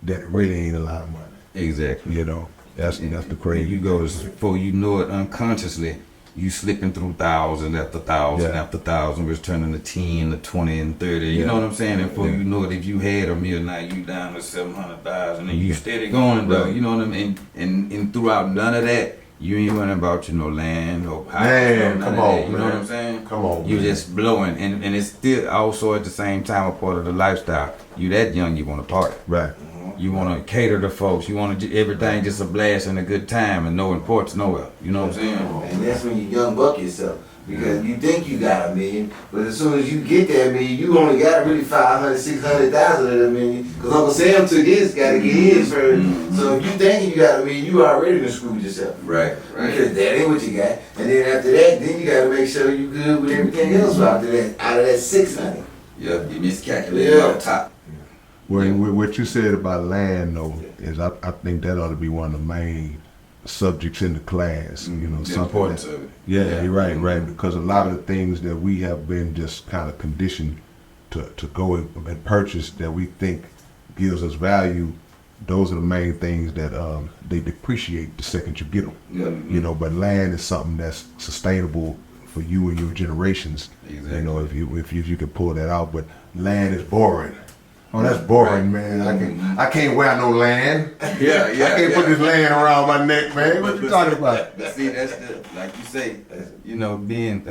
that it really ain't a lot of money. Exactly. You know. That's the And crazy. you go, before you know it unconsciously, you slipping through thousand after thousand after thousand, which turning to 10 to 20 and 30. You know what I'm saying? And before you know it, if you had a million, now you down to 700,000, and you steady going though. You know what I mean? And throughout none of that, you ain't worrying about land or house. Man, none come of on, that, you know man. what I'm saying? Come on, You man. just blowing, and it's still also at the same time a part of the lifestyle. You that young, you want to party. Right. You want to cater to folks. You want to everything just a blast and a good time and no importance nowhere. You know what I'm saying? And that's when you young buck yourself. Because you think you got $1 million, but as soon as you get that $1 million, you only got really 500, 600,000 of that $1 million. Because Uncle Sam took his, got to get his first. So if you thinking you got $1 million, you already done screwed yourself. Right. Because that ain't what you got. And then after that, then you got to make sure you good with everything else after that. Out of that 600. Yeah, you miscalculated off top. Well, what you said about land, though, is I think that ought to be one of the main subjects in the class. You know, The importance of it. Yeah, you're right. Because a lot of the things that we have been just kind of conditioned to go and purchase that we think gives us value, those are the main things that they depreciate the second you get them. Yeah. You know, but land is something that's sustainable for you and your generations. Exactly. You know, if you can pull that out, but land is boring. Oh, that's boring, man. I can't wear no land. Yeah. I can't put this land around my neck, man. What you talking about? But see, that's like you say, you know, being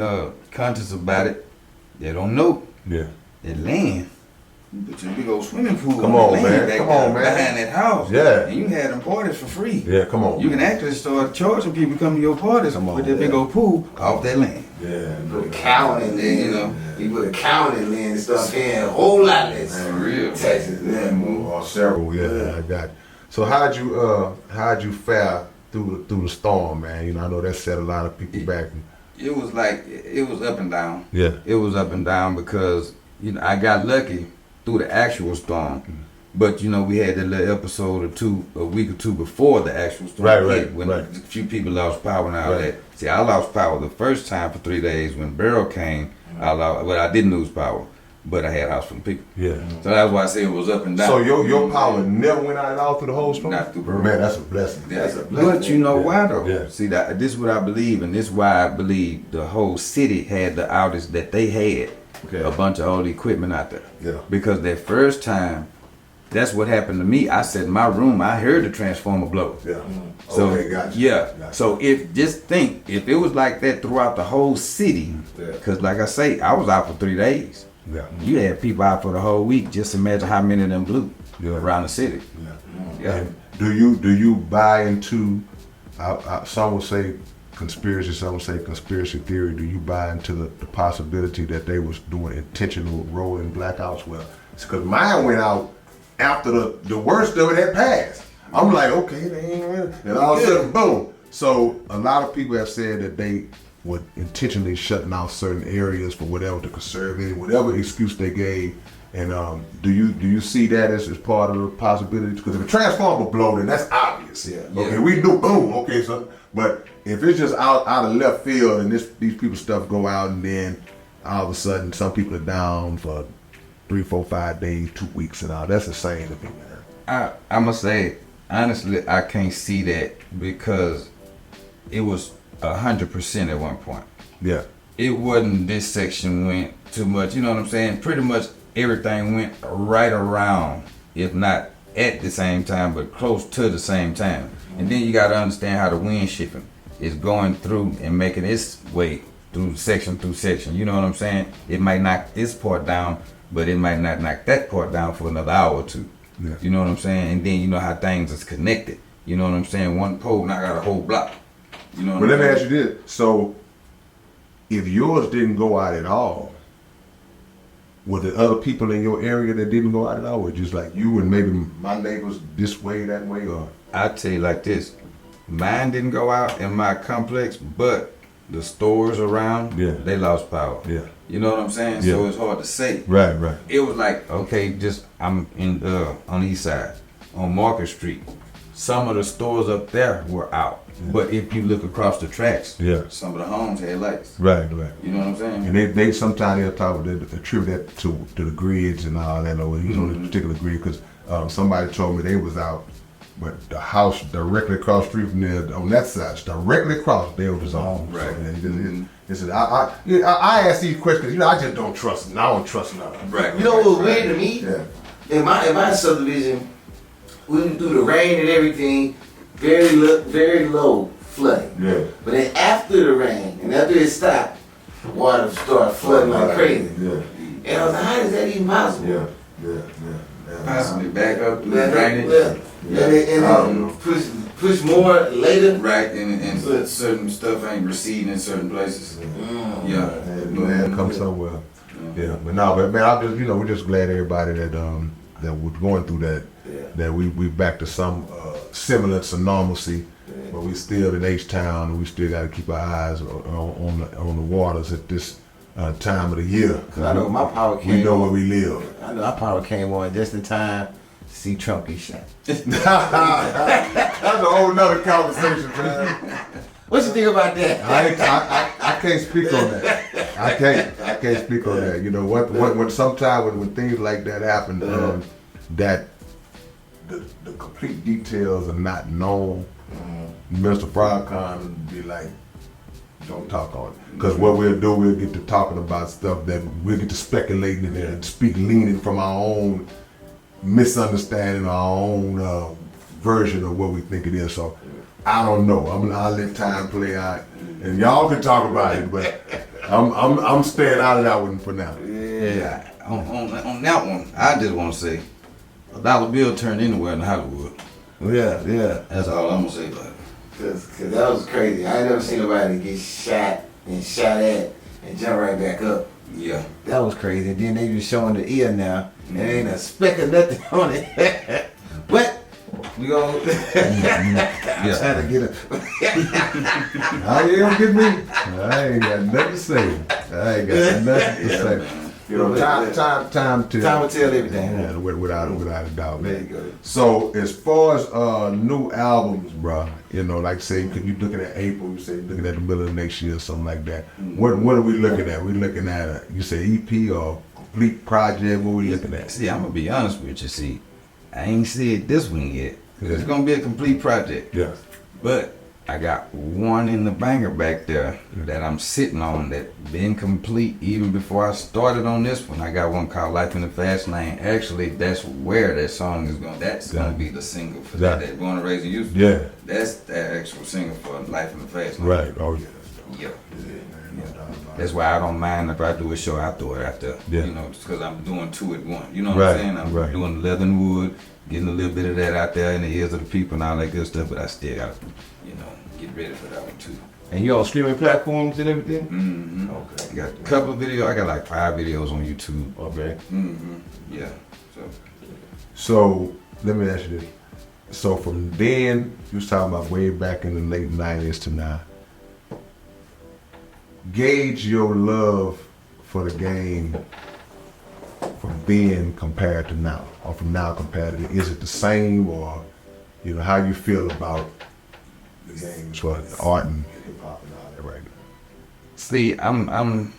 conscious about it. They don't know Yeah. that land. You put your big old swimming pool Come on on, the land man. back Come there on, man. behind that house. Yeah. And you had them parties for free. Yeah, come on. You can actually start charging people to come to your parties Come on, with that big yeah. old pool off that land. Yeah. Put a cow in there, you know. You put a cow in there and start paying a whole lot less For real. taxes. Yeah. Or several, yeah, I got it. So how'd you fare through the storm, man? You know, I know that set a lot of people back. It was like, it was up and down. Yeah. It was up and down because, you know, I got lucky through the actual storm. But, you know, we had that little episode a week or two before the actual storm hit, when a few people lost power and all that. See, I lost power the first time for 3 days when Barrel came. I didn't lose power, but I had house full of people. Yeah. So that's why I say it was up and down. So your power never went out at all through the whole storm? Not through Man, that's a blessing. That's a blessing. But you know why though? Yeah. See, this is what I believe, and this is why I believe the whole city had the outage that they had. Okay. A bunch of old equipment out there. Yeah. Because that first time, that's what happened to me. I sat in my room, I heard the transformer blow. Yeah. So Okay, gotcha. yeah. Gotcha. So just think if it was like that throughout the whole city, because like I say, I was out for 3 days. Yeah. You had people out for the whole week. Just imagine how many of them blew Yeah. around the city. Yeah. And do you buy into? Some would say conspiracy. Some would say conspiracy theory. Do you buy into the possibility that they was doing intentional rolling blackouts? Well, it's because mine went out after the worst of it had passed. I'm like, okay, they ain't really. And all of a sudden, boom. So a lot of people have said that they were intentionally shutting out certain areas for whatever, to conserve it, whatever excuse they gave. And do you see that as part of the possibility? Because if a transformer blow, then that's obvious. Yeah. Okay, we do boom. Okay, so but if it's just out of left field and these people's stuff go out and then all of a sudden some people are down for 3, 4, 5 days, 2 weeks and all, that's insane to me, man. I must say, honestly, I can't see that because it was 100% at one point. Yeah. It wasn't this section went too much, you know what I'm saying? Pretty much everything went right around, if not at the same time, but close to the same time. And then you got to understand how the wind shifting is going through and making its way through section. You know what I'm saying? It might knock this part down, but it might not knock that part down for another hour or two. Yeah. You know what I'm saying? And then you know how things is connected. You know what I'm saying? One pole knock out a whole block. You know what But let I'm me saying? ask you this. So if yours didn't go out at all, were there other people in your area that didn't go out at all? Or just like you and maybe my neighbors this way, that way, or? I tell you like this, mine didn't go out in my complex, but the stores around, Yeah. they lost power. Yeah. You know what I'm saying? Yeah. So it's hard to say. Right, right. It was like, okay, just I'm in on the east side, on Market Street. Some of the stores up there were out. But if you look across the tracks, Yeah. some of the homes had lights. Right, right. You know what I'm saying? And they sometimes they'll talk, they attribute that to the grids and all that, or you know, the particular grid, because somebody told me they was out but the house directly across the street from there, on that side, directly across, there was his own. Right. So, he said, I ask these questions, I just don't trust him. I don't trust nothing. Right. You know what's weird to me? Yeah. In my subdivision, we went through the rain and everything, very low flooding. Yeah. But then after the rain and after it stopped, water started flooding like crazy. Yeah. And I was like, how is that even possible? Yeah. Possibly back up through the Yeah, drainage. and then push more later. Right, and certain stuff ain't receding in certain places. Yeah. Had to come somewhere. Yeah. But man, I'm just, we're just glad everybody that we're going through that. Yeah. That we back to some semblance of normalcy, but we still in H-Town, and we still got to keep our eyes on the waters at this time of the year. Cause I know my power came. We know where we live. I know our power came on just in time to see Trump get shot. That's a whole nother conversation, man. What you think about that? I can't speak on that. I can't speak on that. When sometimes when things like that happen, that the complete details are not known. Mr. Farrakhan would be like, don't talk on it. Because what we'll do, we'll get to talking about stuff that we'll get to speculating and speak leaning from our own misunderstanding, our own version of what we think it is. So I don't know. I'll let time play out, and y'all can talk about it. But I'm staying out of that one for now. Yeah. On that one, I just want to say, a dollar bill turned anywhere in Hollywood. Yeah. That's all I'm gonna say about it. Cause that was crazy. I ain't never seen nobody get shot and shot at and jump right back up. Yeah. That was crazy. And then they just showing the ear now, and there ain't a speck of nothing on it. But we gonna try to get it. How you gonna get me? I ain't got nothing to say. Time to Time will tell everything. Yeah, without a doubt, There man. you go. So as far as new albums, bro, like say, cause you looking at April, you say you're looking at the middle of next year, something like that. What are we looking at? We looking at you say EP or complete project? What we looking at? See, I'm gonna be honest with you. See, I ain't said this one yet, cause it's gonna be a complete project. Yeah. But I got one in the banger back there that I'm sitting on that been complete even before I started on this one. I got one called Life in the Fast Lane. Actually, that's where that song is going. That's going to be the single for that Born and Raised in Houston. Yeah. That's the actual single for Life in the Fast Lane. Right. Oh yeah. Yeah. That's why I don't mind if I do a show, I throw it out there. Yeah. Because I'm doing two at once. You know what I'm saying? I'm doing leather and wood, getting a little bit of that out there in the ears of the people and all that good stuff, but I still got to, get ready for that one too. And you on streaming platforms and everything? Mm-hmm. Okay. I got a couple of videos. I got like 5 videos on YouTube. Okay. Mm-hmm. Yeah. So let me ask you this. So from then, you was talking about way back in the late 90s to now. Gauge your love for the game from then compared to now, or from now compared to then. Is it the same, or how you feel about the game as far as art and hip hop and all that right now? See, I'm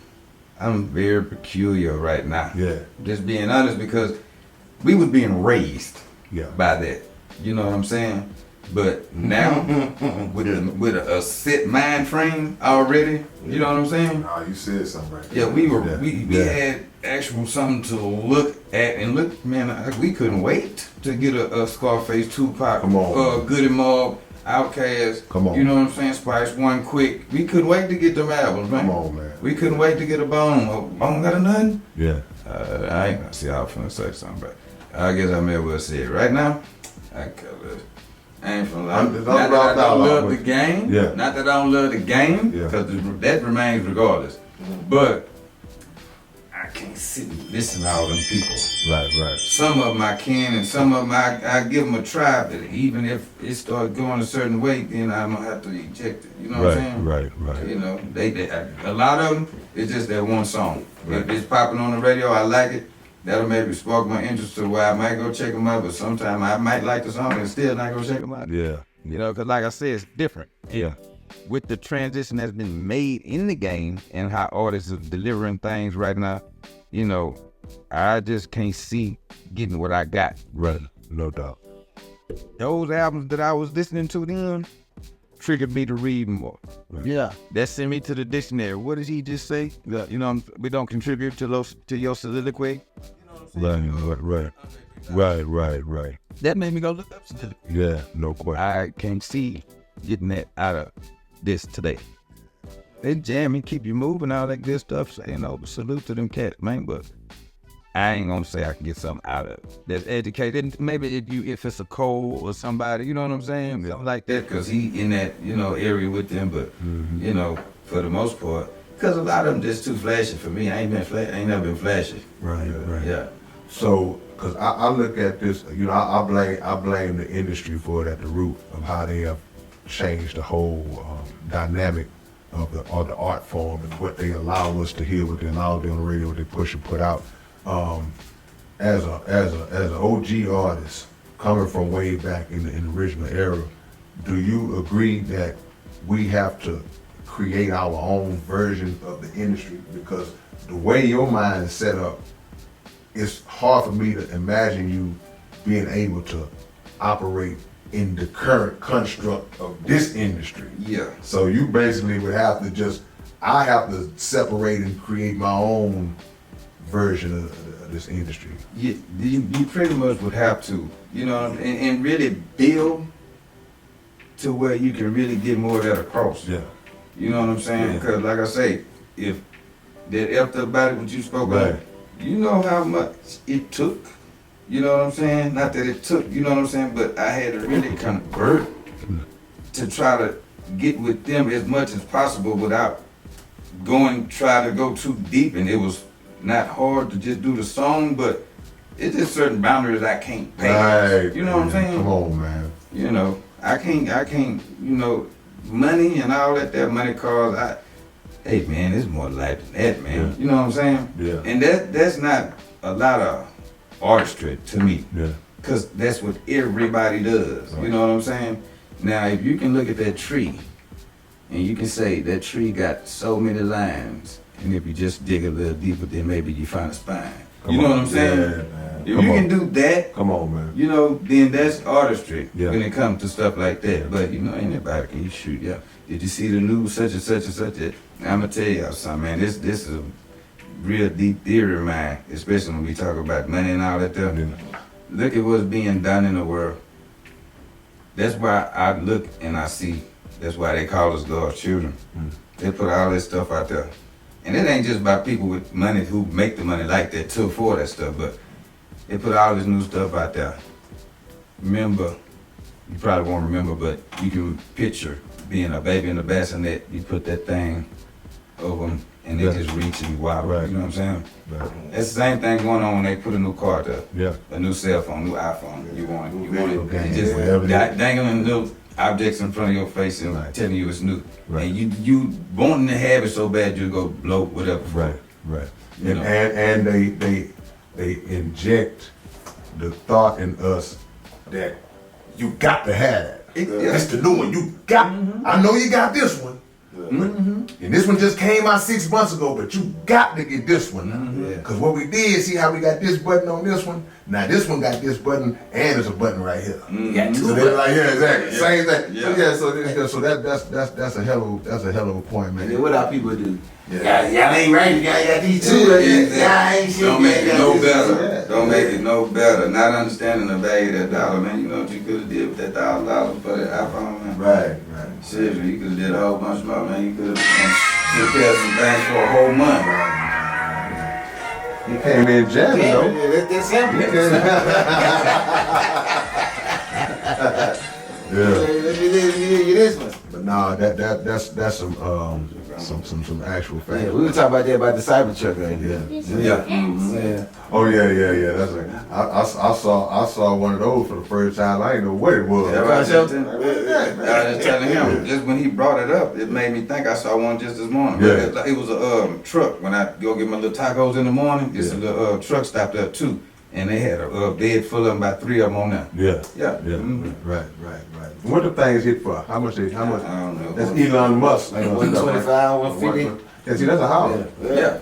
very peculiar right now. Yeah. Just being honest, because we was being raised by that. You know what I'm saying? But now, with a set mind frame already, you know what I'm saying? No, you said something right there. Yeah, we had actual something to look at and look, man, we couldn't wait to get a Scarface, Tupac, Goody Mob, Outkast, Come on. You know what I'm saying? Spice One Quick. We couldn't wait to get them albums, man. Come on, man. We couldn't wait to get a Bone. Bone got a nothing? Yeah. I ain't gonna see how I'm finna say something, but I guess I may as well say it right now. I ain't finna lie. Not that I don't love the game. Yeah. Not that I don't love the game, because that remains regardless. But I can't sit and listen to all them people. Right. Some of them I can, and some of them I give them a try, but even if it starts going a certain way, then I'm gonna have to eject it. You know what I'm saying? Right. They a lot of them, it's just that one song. If it's popping on the radio, I like it. That'll maybe spark my interest to where I might go check them out, but sometimes I might like the song and still not go check them out. Yeah. Because like I said, it's different. Yeah. With the transition that's been made in the game and how artists are delivering things right now, I just can't see getting what I got. Right. No doubt. those albums that I was listening to then triggered me to read more. Yeah. That sent me to the dictionary. What did he just say? You know, we don't contribute to your soliloquy. Right. That made me go look up soliloquy. Yeah, no question. I can't see getting that out of this today. They jam and keep you moving, all that good stuff. So, you know, salute to them cats, man. But I ain't gonna say I can get something out of it that's educated. Maybe if it's a Cole or somebody, you know what I'm saying? Something like that, because he in that, you know, area with them. But, you know, for the most part, because a lot of them just too flashy for me. I ain't never been flashy. Right. Yeah. So, because I look at this, you know, I blame the industry for it at the root of how they have changed the whole dynamic of the art form and what they allow us to hear, what they allow on the radio, what they push and put out. As an OG artist coming from way back in the original era, do you agree that we have to create our own version of the industry? Because the way your mind is set up, it's hard for me to imagine you being able to operate in the current construct of this industry. Yeah. So you basically would have to I have to separate and create my own version of this industry. You pretty much would have to, you know, and really build to where you can really get more of that across. Yeah. You know what I'm saying? Yeah. Because like I say, if that after about it what you spoke Right. about, you know how much it took. You know what I'm saying? Not that it took, you know what I'm saying, but I had to really convert to try to get with them as much as possible without try to go too deep. And it was not hard to just do the song, but it's just certain boundaries I can't pass. Right. You know what I'm saying? Come on, man. You know, I can't, you know, money and all that money cars, hey man, it's more life than that, man. Yeah. You know what I'm saying? Yeah. And that's not a lot of artistry to me. Yeah. Cause that's what everybody does. Right. You know what I'm saying? Now if you can look at that tree and you can say that tree got so many lines, and if you just dig a little deeper, then maybe you find a spine. Come you know on. what I'm saying? Yeah, man. If Come you on. can do that, Come on, man. you know, then that's artistry Yeah. when it comes to stuff like that. But you know, anybody can shoot. Yeah. Did you see the news such and such and such? I'm gonna tell y'all something, man. This is a real deep theory of mine, especially when we talk about money and all that stuff. Yeah. Look at what's being done in the world. That's why I look and I see. That's why they call us God's children. They put all this stuff out there. And it ain't just about people with money who make the money like that too for that stuff, but they put all this new stuff out there. Remember, you probably won't remember, but you can picture being a baby in the bassinet, you put that thing over them and they Yeah. just reach and you wild. Right. You know what I'm saying? Right. That's the same thing going on when they put a new car there. Yeah. A new cell phone, new iPhone. You want Okay. it just Whatever it is. dangling little objects in front of your face and Right. telling you it's new. Right. And you wanting to have it so bad you go blow whatever. for it. Right. You And, know. and they inject the thought in us that you got to have it. It's the new one. You got. I know you got this one. And this one just came out 6 months ago, but you got to get this one now. Because what we did, see how we got this button on this one? Now this one got this button and there's a button right here. You got two buttons. Like, yeah, exactly. Yeah. Same thing. Yeah. So that's a hell of a point, man. And then what our people do? Yeah. Y'all ain't right. Y'all got these two. Y'all ain't shit. Don't make it no Y'all got better. this. Don't make it no better. Not understanding the value of that dollar, man. You know what you could have did with that $1,000 for that iPhone, man. Right. Seriously, you could have did a whole bunch more, man. You could have took care of some things for a whole month. He came in jamming, though. Yeah, that's simple. Yeah. Let me hear you this one. But nah, that's some actual facts. Yeah, we were talking about that about the Cybertruck right there. Yeah. Yeah. Oh yeah. That's right. I saw one of those for the first time. I didn't know what it was. Yeah, I was just Yeah. telling him, just when he brought it up, it made me think I saw one just this morning. Yeah. But it was a truck. When I go get my little tacos in the morning, it's a little truck stopped there too. And they had a bed full of them, about 3 of them on there. Yeah. Yeah. Right. What the things hit for? How much? I don't know. That's Elon Musk. 125, 150. Yeah, see, that's a house. Yeah.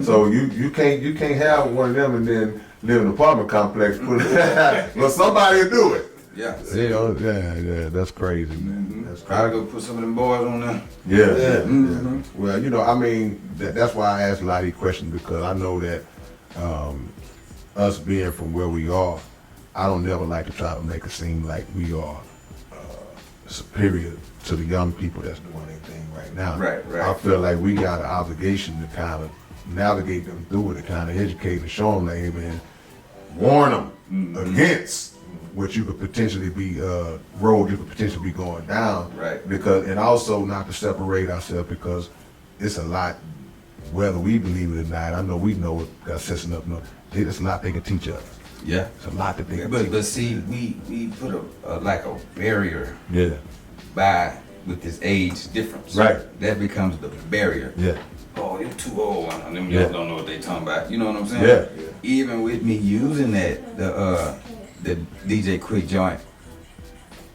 So you can't have one of them and then live in an apartment complex. But somebody will do it. Yeah. You know, yeah, that's crazy, man. That's Gotta crazy. go put some of them boys on there. Yeah. Well, you know, I mean, that's why I ask a lot of these questions, because I know that us being from where we are, I don't never like to try to make it seem like we are superior to the young people that's doing their thing right now. Right. I feel like we got an obligation to kind of navigate them through it, to kind of educate and show them, like, hey, man, warn them against what you could potentially be, road you could potentially be going down. Right. Because, and also not to separate ourselves, because it's a lot, whether we believe it or not, I know we know it, got sense enough to know, it's a lot they can teach us. Yeah. It's a lot that they can But teach. see, we put a like a barrier Yeah. by with this age difference. Right. That becomes the barrier. Yeah. Oh, you're too old. And them Yeah. y'all don't know what they talking about. You know what I'm saying? Yeah. Even with me using that, the DJ Quick joint,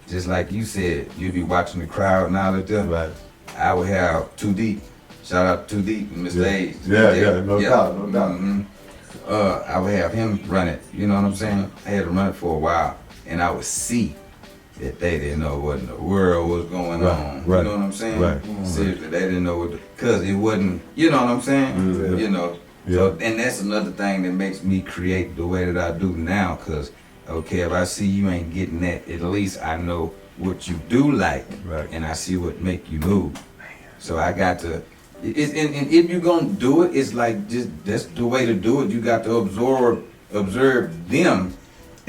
just like you said, you'd be watching the crowd and all that stuff. Right. I would have Too Deep. Shout out to Too Deep and Mr. Yeah. Age. Yeah, no doubt, no doubt. Mhm. I would have him run it. You know what I'm saying? I had to run it for a while, and I would see that they didn't know what in the world was going Right, on. right, You know what I'm saying? right. Seriously, they didn't know what, because it wasn't. You know what I'm saying? Yeah. You know. Yeah. So, and that's another thing that makes me create the way that I do now. Cause okay, if I see you ain't getting that, at least I know what you do like, Right. and I see what make you move. So I got to. And if you're gonna do it, it's like just that's the way to do it. You got to observe them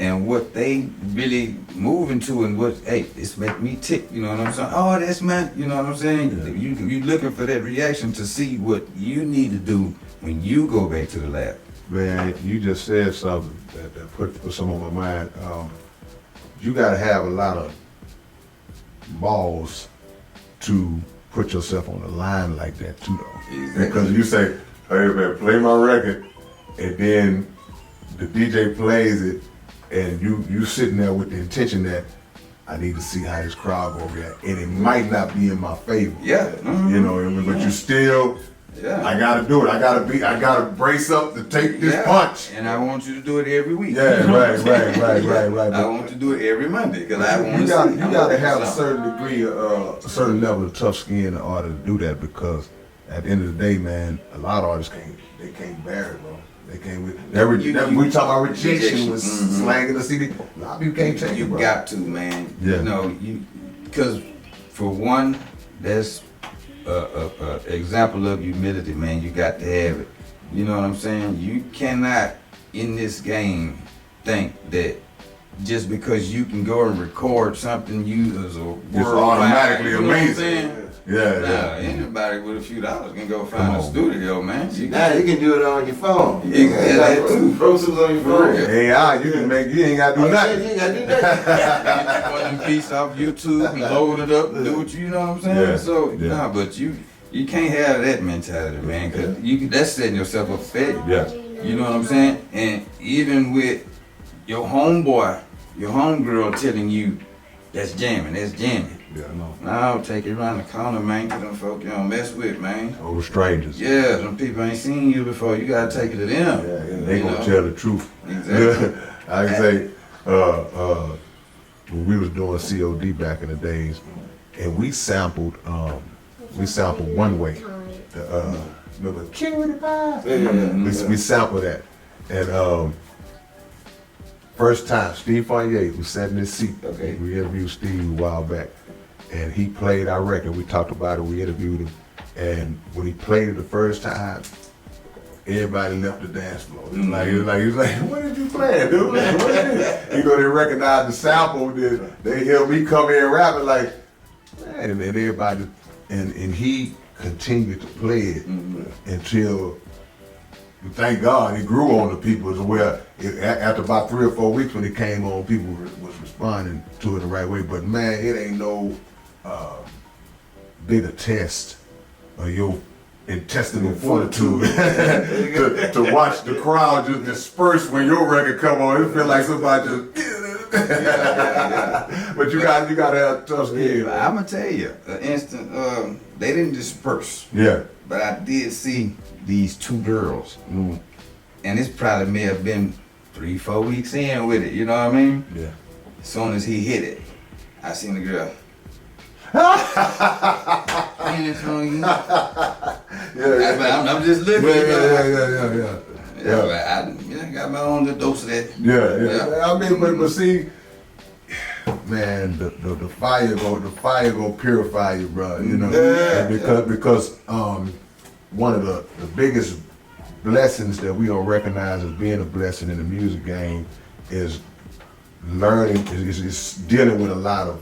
and what they really moving to, and what, hey, this make me tick. You know what I'm saying? Oh, that's my, you know what I'm saying? Yeah. You looking for that reaction to see what you need to do when you go back to the lab. Man, you just said something that put some on my mind. You got to have a lot of balls to put yourself on the line like that too, though. Exactly. Because you say, hey man, play my record, and then the DJ plays it, and you sitting there with the intention that I need to see how this crowd gonna react, and it might not be in my favor. Yeah. You know what I mean? But you still, Yeah. I gotta do it. I gotta brace up to take this punch. And I want you to do it every week. Yeah, right. I want you to do it every Monday because I want You to got see. to have a certain degree, a certain level of tough skin in order to do that, because at the end of the day, man, a lot of artists can't bear it, bro. They can't. We talk about rejection was slang in the CD. A lot of people can't take You it, bro. got to, man. Yeah. You know, because for one, that's a example of humility, man. You got to have it. You know what I'm saying? You cannot in this game think that just because you can go and record something, you as a worldwide, automatically you know what I'm amazing. saying? Yeah. Anybody with a few dollars can go find a studio, man. Now you can do it on your phone. Yeah, that too. Pro Tools on your phone. AI, you ain't got to do nothing. You ain't gotta do nothing. One piece off YouTube and load it up and do what you know what I'm saying. Yeah, So yeah. nah, but you can't have that mentality, man, because that's setting yourself up for failure. Yeah. You know what I'm saying? And even with your homeboy, your homegirl telling you that's jamming. Yeah, I know. Now take it around the corner, man, because them folk you don't mess with, man. Over strangers. Yeah, some people ain't seen you before. You gotta take it to them. Yeah, they You gonna know? tell the truth. Exactly. I can say, when we was doing COD back in the days, and we sampled One Way. Remember K-Rino? We sampled that, and first time Steve Fournier was sat in his seat. Okay. We interviewed Steve a while back, and he played our record. We talked about it. We interviewed him, and when he played it the first time, everybody left the dance floor. He was like, what did you play, dude? Like, what is this? You know, they recognized the sample. They hear me come in rapping like, man, and everybody, and he continued to play it until, thank God, it grew on the people as well. After about 3 or 4 weeks when it came on, people was responding to it the right way. But man, it ain't no bigger test of your intestinal fortitude to watch the crowd just disperse when your record come on. It feel like somebody just But you got to have tough skin. I'm gonna tell you, an instant. They didn't disperse. Yeah. But I did see these two girls, and this probably may have been 3-4 weeks in with it. You know what I mean? Yeah. As soon as he hit it, I seen the girl. Hands on you. I'm just looking. Yeah. I got my own little dose of that. Yeah. I mean, but see, man, the fire go purify you, bro. You know, because one of the biggest blessings that we don't recognize as being a blessing in the music game is learning, is dealing with a lot of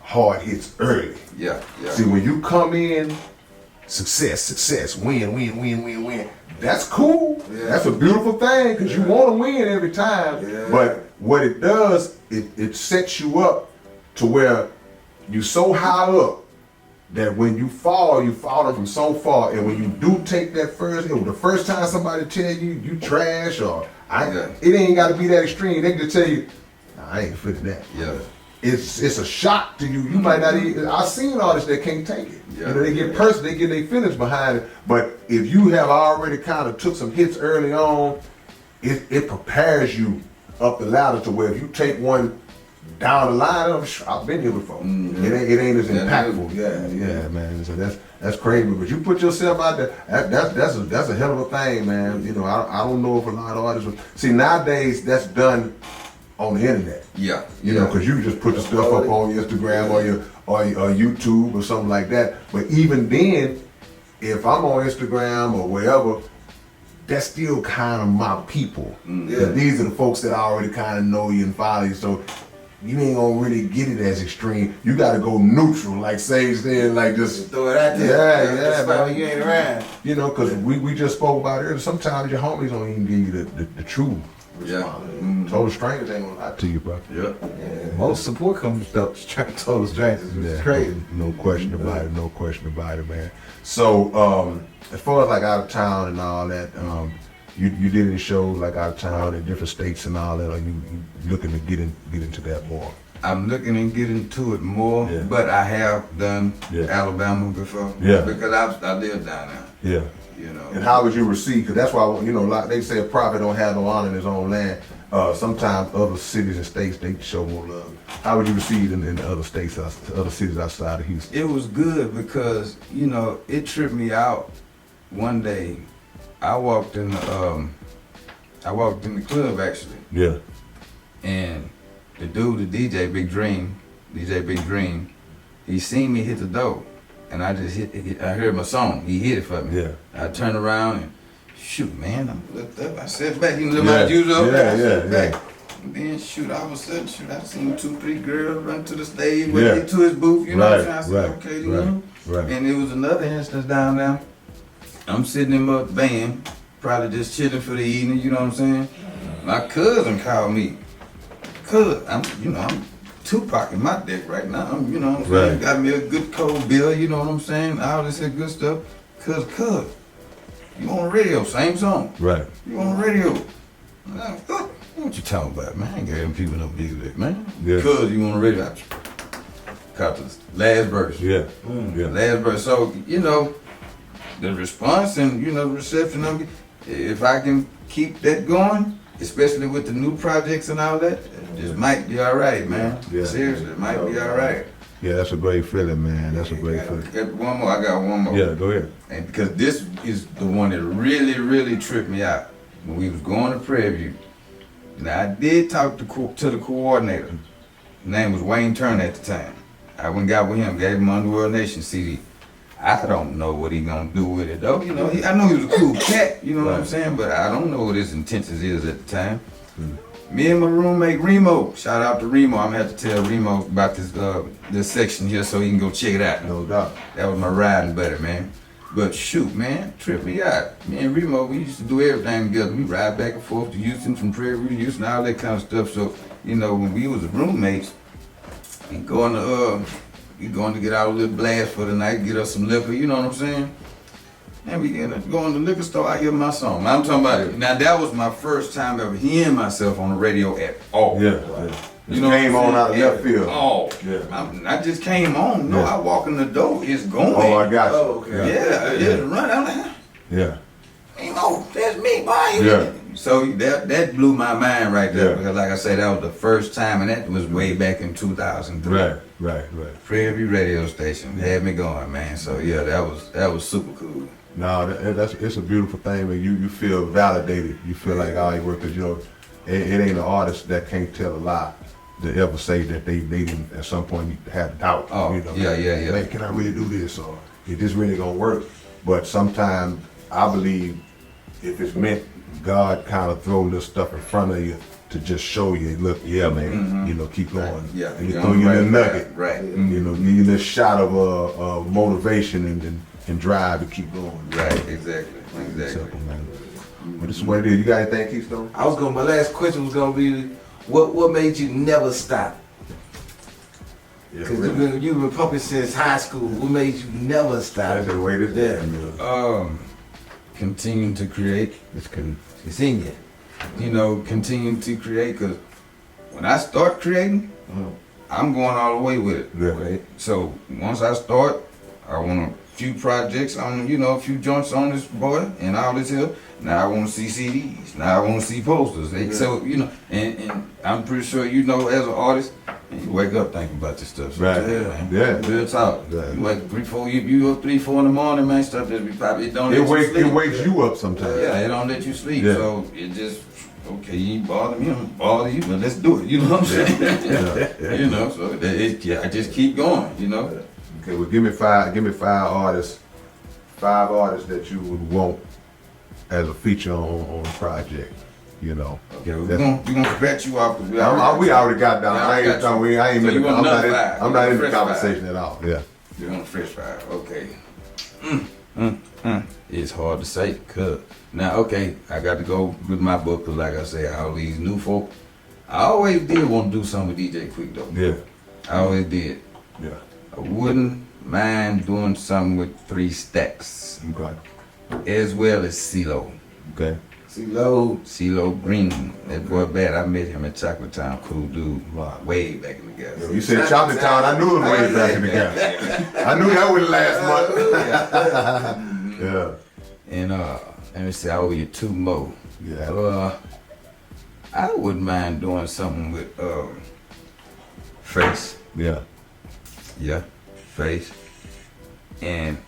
hard hits early. Yeah. See, when you come in, success, win. That's cool. Yeah. That's a beautiful thing because you want to win every time. Yeah. But what it does, it sets you up to where you so high up that when you fall from so far. And when you do take that the first time somebody tell you trash or it ain't got to be that extreme. They can just tell you, nah, I ain't fit that. Yeah. It's a shock to you. You might not even. I've seen artists that can't take it. Yeah. You know, they get personal, they get their feelings behind it. But if you have already kind of took some hits early on, it prepares you up the ladder to where if you take one down the line, I've been here before. Mm-hmm. It ain't as impactful. Yeah, man. So that's crazy. But you put yourself out there. That's a hell of a thing, man. You know, I don't know if a lot of artists see nowadays that's done on the internet. Yeah. You know, because you just put the stuff up on Instagram or YouTube or something like that. But even then, if I'm on Instagram or wherever, that's still kind of my people. Yeah. These are the folks that already kind of know you and follow you. So you ain't gonna really get it as extreme. You gotta go neutral, like Saige said, like just throw it out there. Yeah, man. You ain't around. You know, because we just spoke about it earlier. Sometimes your homies don't even give you the truth. Yeah. Total strangers ain't gonna lie to you, bro. Yeah. Most support comes from total strangers. It's crazy. No question about it, man. So, as far as like out of town and all that, you did any shows like out of town in different states and all that, or you looking to get into that more? I'm looking to get into it more, but I have done Alabama before. Yeah. Because I live down there. Yeah. You know. And how would you receive? Because that's why, you know, like they say a prophet don't have no honor in his own land. Sometimes other cities and states, they show more love. How would you receive in the other states, other cities outside of Houston? It was good because, you know, it tripped me out. One day, I walked in the club actually. Yeah. And the dude, the DJ Big Dream, he seen me hit the door. And I just I heard my song. He hit it for me. Yeah. I turned around and shoot, man, I looked up. I sat back. You know my juice up. Back. And then shoot, all of a sudden, I seen 2-3 girls run to the stage, went to his booth. You know what I'm saying? I said, okay, you know. Right. And it was another instance down there. I'm sitting in my van, probably just chilling for the evening. You know what I'm saying? My cousin called me. I'm Tupac in my deck right now. You know what I'm saying? Got me a good cold bill, you know what I'm saying? All this good stuff. Cuz, you on the radio, same song. Right. You on the radio. What you talking about, man? I ain't giving people no music, man. Yeah. Cuz you on the radio. Caught the last verse. Yeah. Last verse. So, you know, the response and, you know, the reception of it, if I can keep that going, especially with the new projects and all that, this might be all right, man. Yeah. Seriously, it might be all right. Yeah, that's a great feeling, man. That's a great feeling. I got one more. Yeah, go ahead. And because this is the one that really, really tripped me out. When we was going to Prairie View, now I did talk to the coordinator. His name was Wayne Turner at the time. I went and got with him, gave him Underworld Nation CD. I don't know what he gonna do with it though. You know, I know he was a cool cat, you know what I'm saying? But I don't know what his intentions is at the time. Me and my roommate Remo, shout out to Remo. I'm gonna have to tell Remo about this section here so he can go check it out. No doubt. That was my riding buddy, man. But shoot, man, tripped me out. Me and Remo, we used to do everything together. We ride back and forth to Houston, from Prairie View to Houston, all that kind of stuff. So, you know, when we was roommates, we going to get our little blast for the night, get us some liquor, you know what I'm saying? And we go in the liquor store, I hear my song. Now I'm talking about it. Now that was my first time ever hearing myself on the radio at all. Yeah. You know, came on out of left field. Oh, Yeah. I just came on. No, Yeah. I walk in the door, it's going. Oh, I got you. Oh, okay. Yeah, it's running. I'm like, Yeah. ain't no, that's me, boy. Yeah. So that blew my mind right there Yeah. because, like I said, that was the first time, and that was way back in 2003. Right. Prairie radio station had me going, man. So yeah, that was super cool. No, it's a beautiful thing when you feel validated. You feel like all your work, because it ain't an artist that can't tell a lie to ever say that they didn't at some point have doubt. Oh, yeah. Like, can I really do this, or is this really gonna work? But sometimes I believe if it's meant, God kind of throw this stuff in front of you to just show you, look, yeah, man, keep going. Yeah, and you throw you a nugget, right. give you this shot of motivation and drive to keep going. Right, exactly. Simple, man. But this is what it is. You got anything, Keystone? My last question was gonna be, what made you never stop? Because you've been pumping since high school. What made you never stop? That's the way this is. Continuing to create. It's in you. Continuing to create, because when I start creating, I'm going all the way with it. Yeah. Right. So once I start, I want a few projects on, a few joints on this boy and all this here. Now I want to see CDs. Now I want to see posters. So, and I'm pretty sure as an artist, you wake up thinking about this stuff. Right. Yeah. Real talk. Yeah. You wake 3, 4, you up 3, 4 in the morning, man. Stuff that we probably don't let It you sleep. wakes you up sometimes. Yeah, it don't let you sleep. Yeah. So it just, okay, you ain't bother me, I'm bother you, but let's do it. You know what I'm saying? So I just keep going. Okay, well, give me five artists that you would want as a feature on a project. Okay, we're gonna vet you off. We already got down. Yeah, I ain't got you. I'm So you want another five. I'm You not want in the fresh conversation at all. Yeah. You're on a fresh fire. Okay. It's hard to say, cuz. Now, okay, I got to go with my book, because like I say, all these new folk, I always did want to do something with DJ Quick, though. Yeah. I always did. Yeah. I wouldn't mind doing something with 3 Stacks, Okay. as well as CeeLo. Okay. CeeLo Green, that boy bad. I met him at Chocolate Town, cool dude, way back in the game. You said Chocolate Town, I knew it was way back in the game. I knew that was last month. Yeah. And let me see, I owe you 2 more. Yeah. I wouldn't mind doing something with Face. Yeah. Yeah, Face. And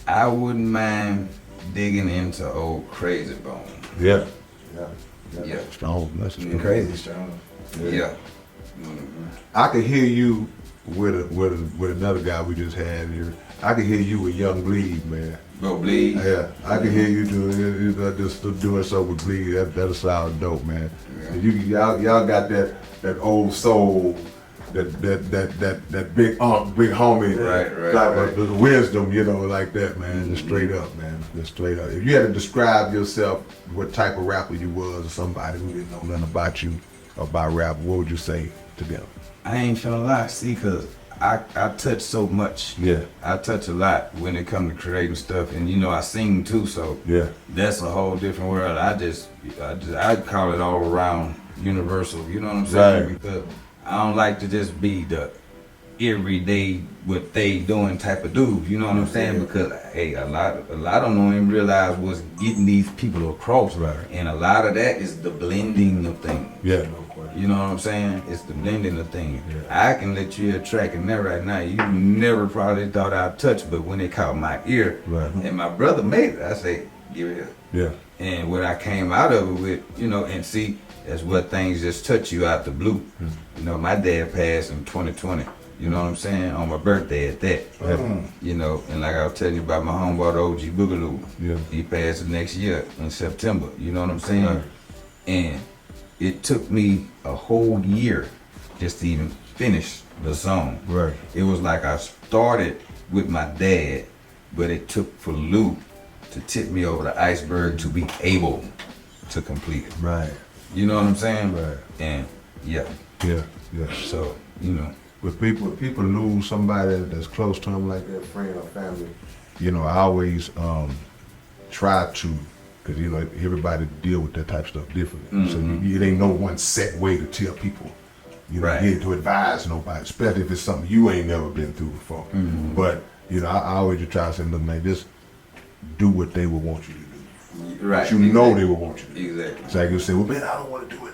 I wouldn't mind digging into old Crazy Bone. Yeah. Yeah. Strong. That's Crazy strong. Yeah. I could hear you with another guy we just had here. I could hear you with Young Bleed, man. Go Bleed. Yeah, I could hear you doing something with Bleed. That'll sound dope, man. Yeah. Y'all got that old soul, that big homie Right, type right. of wisdom, like that, man. Just straight up, man. Just straight up. If you had to describe yourself, what type of rapper you was, or somebody who didn't know nothing about you, about rap, what would you say to them? I ain't finna lie, see, cause I touch so much. Yeah. I touch a lot when it comes to creating stuff, and I sing too, so Yeah. that's a whole different world. I call it all around universal. You know what I'm saying? Right. Because I don't like to just be the everyday what they doing type of dude. You know what I'm saying? Because hey, a lot of them don't even realize what's getting these people across. Right. And a lot of that is the blending of things. Yeah, no question. You know what I'm saying? It's the blending of things. Yeah. I can let you hear a track in there right now. You never probably thought I'd touch, but when it caught my ear, Right. and my brother made it, I say, give it here. Yeah. And what I came out of it with, and see, that's what things just touch you out the blue. My dad passed in 2020. You know what I'm saying? On my birthday at that. And like I was telling you about my homeboy, the OG Boogaloo. Yeah. He passed the next year in September. You know what I'm saying? Right. And it took me a whole year just to even finish the song. Right. It was like I started with my dad, but it took for Lou to tip me over the iceberg to be able to complete it. Right. You know what I'm saying? Right. And yeah. Yeah. So, When people lose somebody that's close to them, like their friend or family, I always try to, because everybody deal with that type of stuff differently. So it ain't no one set way to tell people, you know, Right. here to advise nobody, especially if it's something you ain't never been through before. But, you know, I always just try to say, look, man, just do what they would want you to do. Right. What you know they would want you to do. Exactly. So I can say, well, man, I don't want to do it.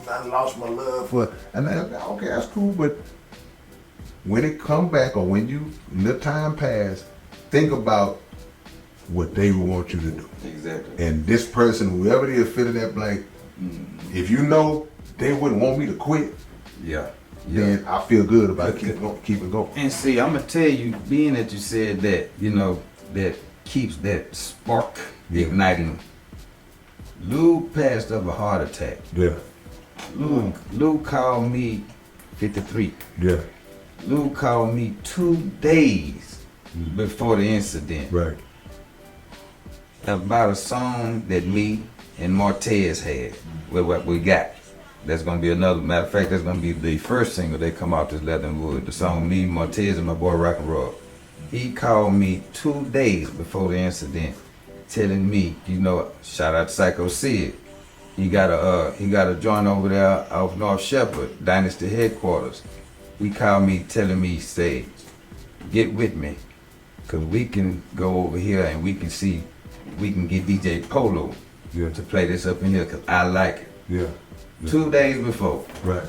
I lost my love for, and I, okay, that's cool, but when it come back or when you let time pass, think about what they would want you to do. Exactly. And this person, whoever they fit in that blank, if you know they wouldn't want me to quit, Yeah. then I feel good about keeping going. And see, I'm gonna tell you, being that you said that, you know, that keeps that spark igniting. Lou passed of a heart attack. Yeah, Lou called me 53. yeah, Lou called me 2 days before the incident right. about a song that me and Martez had with what we got. That's gonna be another matter of fact. That's gonna be the first single they come out this Leather and Wood. The song me, Martez, and my boy Rock and Roll. He called me 2 days before the incident, telling me, you know, shout out to Psycho Sid. He got a joint over there off North Shepherd, Dynasty headquarters. He called me telling me, say, get with me, cause we can go over here and we can get DJ Polo Yeah, to play this up in here, cause I like it. yeah, 2 days before. right.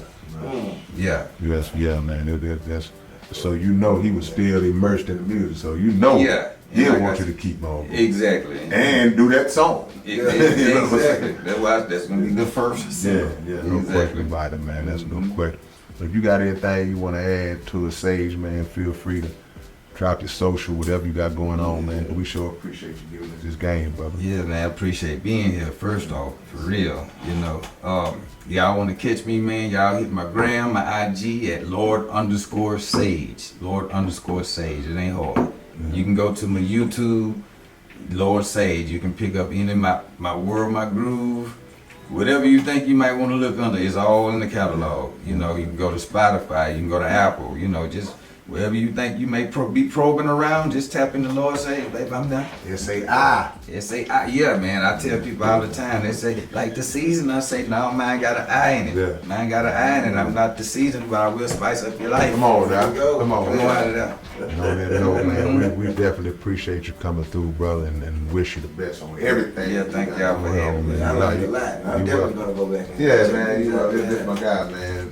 Yeah. Yes, yeah, man. That's so you know he was still immersed in the music, so you know Yeah. he'll Yeah, want I you to keep on Exactly. and do that song. Exactly. That's gonna be the first Yeah, single. yeah, no question about it, man. That's no question. If you got anything you want to add to a Saige, man, feel free to drop your social, whatever you got going on, man. We sure appreciate you giving us this game, brother. Yeah, man, I appreciate being here, first off, for real, you know. Y'all want to catch me, man, y'all hit my gram, my IG at Lord_Saige. Lord_Saige, it ain't hard. You can go to my YouTube, Lord Saige. You can pick up any of my World, My Groove, whatever you think you might want to look under, it's all in the catalog. You know, you can go to Spotify, you can go to Apple, you know, just wherever you think you may be probing around, just tap in the Lord Saige, baby, I'm down. S-A-I. S-A-I, yeah, man. I tell people all the time. They say, like the season. I say, no, mine got an I in it. Yeah. Mine got an I in it. I'm not the season, but I will spice up your life. Come on now. Go. Come on. Come on now. No, man. We definitely appreciate you coming through, brother, and wish you the best on everything. Yeah, thank y'all for having me. I like it a lot. I'm definitely gonna go back. Yeah, man. You know, this is my guy, man.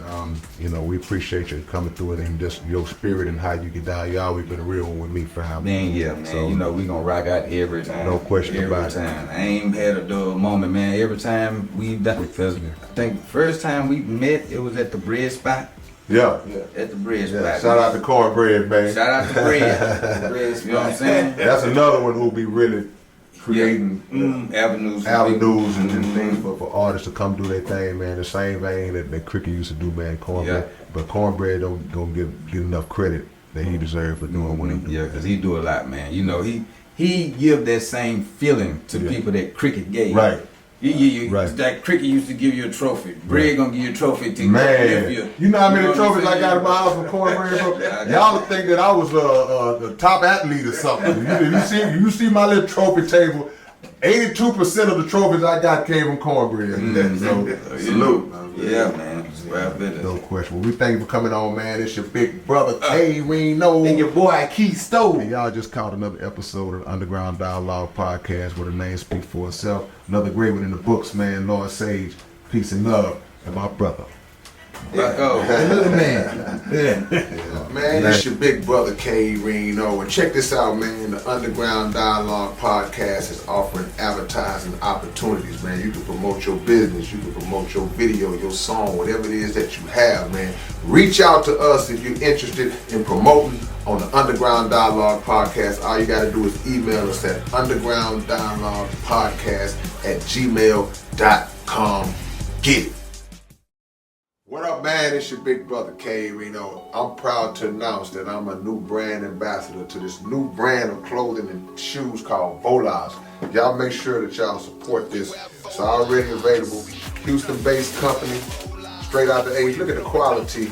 You know, we appreciate you coming through it and just your spirit and how you get down. You always been a real one with me, fam. Man, yeah, man. So, you know, we gonna rock out every time. No question every about it. time. I ain't had a dull moment, man. Every time we've done it. Cause I think the first time we met, it was at the bread spot. Yeah. At the bread Yeah. spot. Shout out to Cornbread, man. Shout out to bread. You know what I'm saying? That's another one who'll be really creating avenues and things for artists to come do their thing, man. The same vein that Cricket used to do, man. Cornbread, but Cornbread don't get enough credit that he deserves for doing what he do. Yeah, because he do a lot, man. You know, he give that same feeling to people that Cricket gave. Right. Right. That Cricket used to give you a trophy. Bread gonna give you a trophy to Man, you know how many trophies I got in my house from Cornbread, bro? Y'all would think that I was the top athlete or something. You see my little trophy table. 82% of the trophies I got came from Cornbread. So salute. Yeah, man. No question. Well, we thank you for coming on, man. It's your big brother K-Rino And your boy Keystone. And y'all just caught another episode of the Underground Dialogue Podcast where the name speaks for itself. Another great one in the books, man. Lord Saige, peace and love, and my brother. Little man. Man, it's your big brother K-Rino. And check this out, man. The Underground Dialogue Podcast is offering advertising opportunities, man. You can promote your business, you can promote your video, your song, whatever it is that you have, man. Reach out to us if you're interested in promoting on the Underground Dialogue Podcast. All you got to do is email us at undergrounddialoguepodcast@gmail.com. Get it. What up, man? It's your big brother K-Rino. I'm proud to announce that I'm a new brand ambassador to this new brand of clothing and shoes called Volage. Y'all make sure that y'all support this. It's already available. Houston-based company, straight out the A. Look at the quality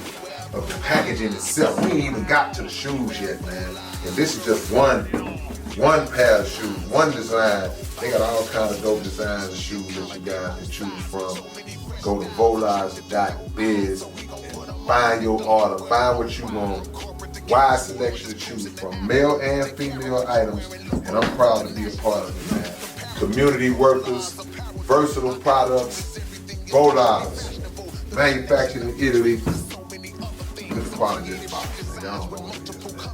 of the packaging itself. We ain't even got to the shoes yet, man. And this is just one pair of shoes, one design. They got all kinds of dope designs of shoes that you guys can choose from. Go to volage.biz and find your order, find what you want. Wide selection to choose from, male and female items, and I'm proud to be a part of it, man. Community workers, versatile products, roll-outs, manufactured in Italy. Look at the quality of this box, man. Y'all don't know what it is, man.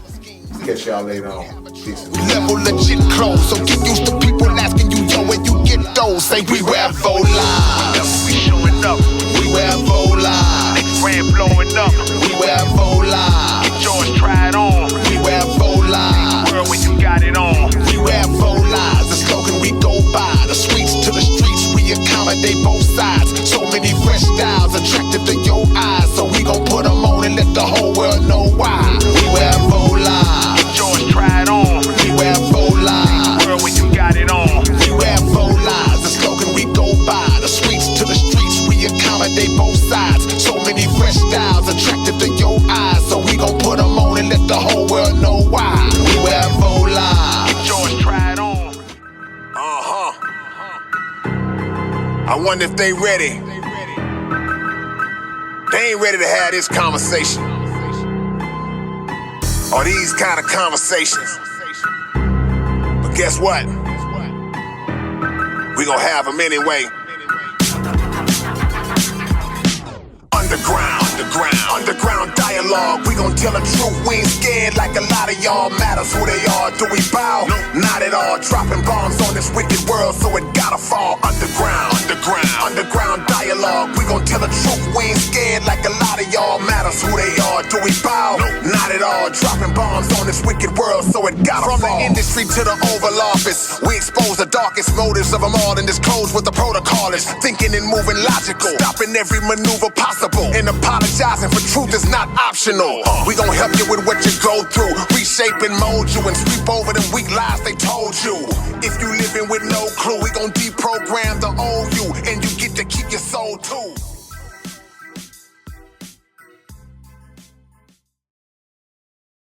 Catch y'all later on. Peace. Level legit clothes, so get used to people asking you, yo, where you get those? Say we wear Volas. We showing up. We wear Volas. Next brand blowing up. We wear Volas. Get yours, try it on. We wear Volas. World when you got it on. We wear Volas. The slogan we go by. The streets to the streets, we accommodate both sides. So many fresh styles attractive to your eyes. So we gon' put them on and let the whole world know why. We wear Volas. Get yours, try it on. We wear Volas. World when you got it on. We wear Volas. The slogan we go by. The streets to the streets, we accommodate both sides. So many fresh styles attractive to your eyes. So we gon' put them on and let the whole world know why. We wear Volas. Get yours, try it on. I wonder if they ready. They ain't ready to have this conversation. Or these kind of conversations. But guess what? We gon' have them anyway. Underground dialogue. We gon' tell the truth. We ain't scared like a lot of y'all. Matters who they are. Do we bow? No, not at all. Dropping bombs on this wicked world, so it gotta fall. Underground dialogue. We gon' tell the truth. We ain't scared like a lot of y'all. Matters who they are. Do we bow? No, not at all. Dropping bombs on this wicked world, so it gotta fall. From the industry to the Oval Office, we expose the darkest motives of them all and disclose what the protocol is. Thinking and moving logical, stopping every maneuver possible, and apologizing for truth is not optional. We gon' help you with what you go through, reshape and mold you, and sweep over them weak lies they told you. If you living with no clue, we gon' deprogram the old you, and you get to keep your soul too.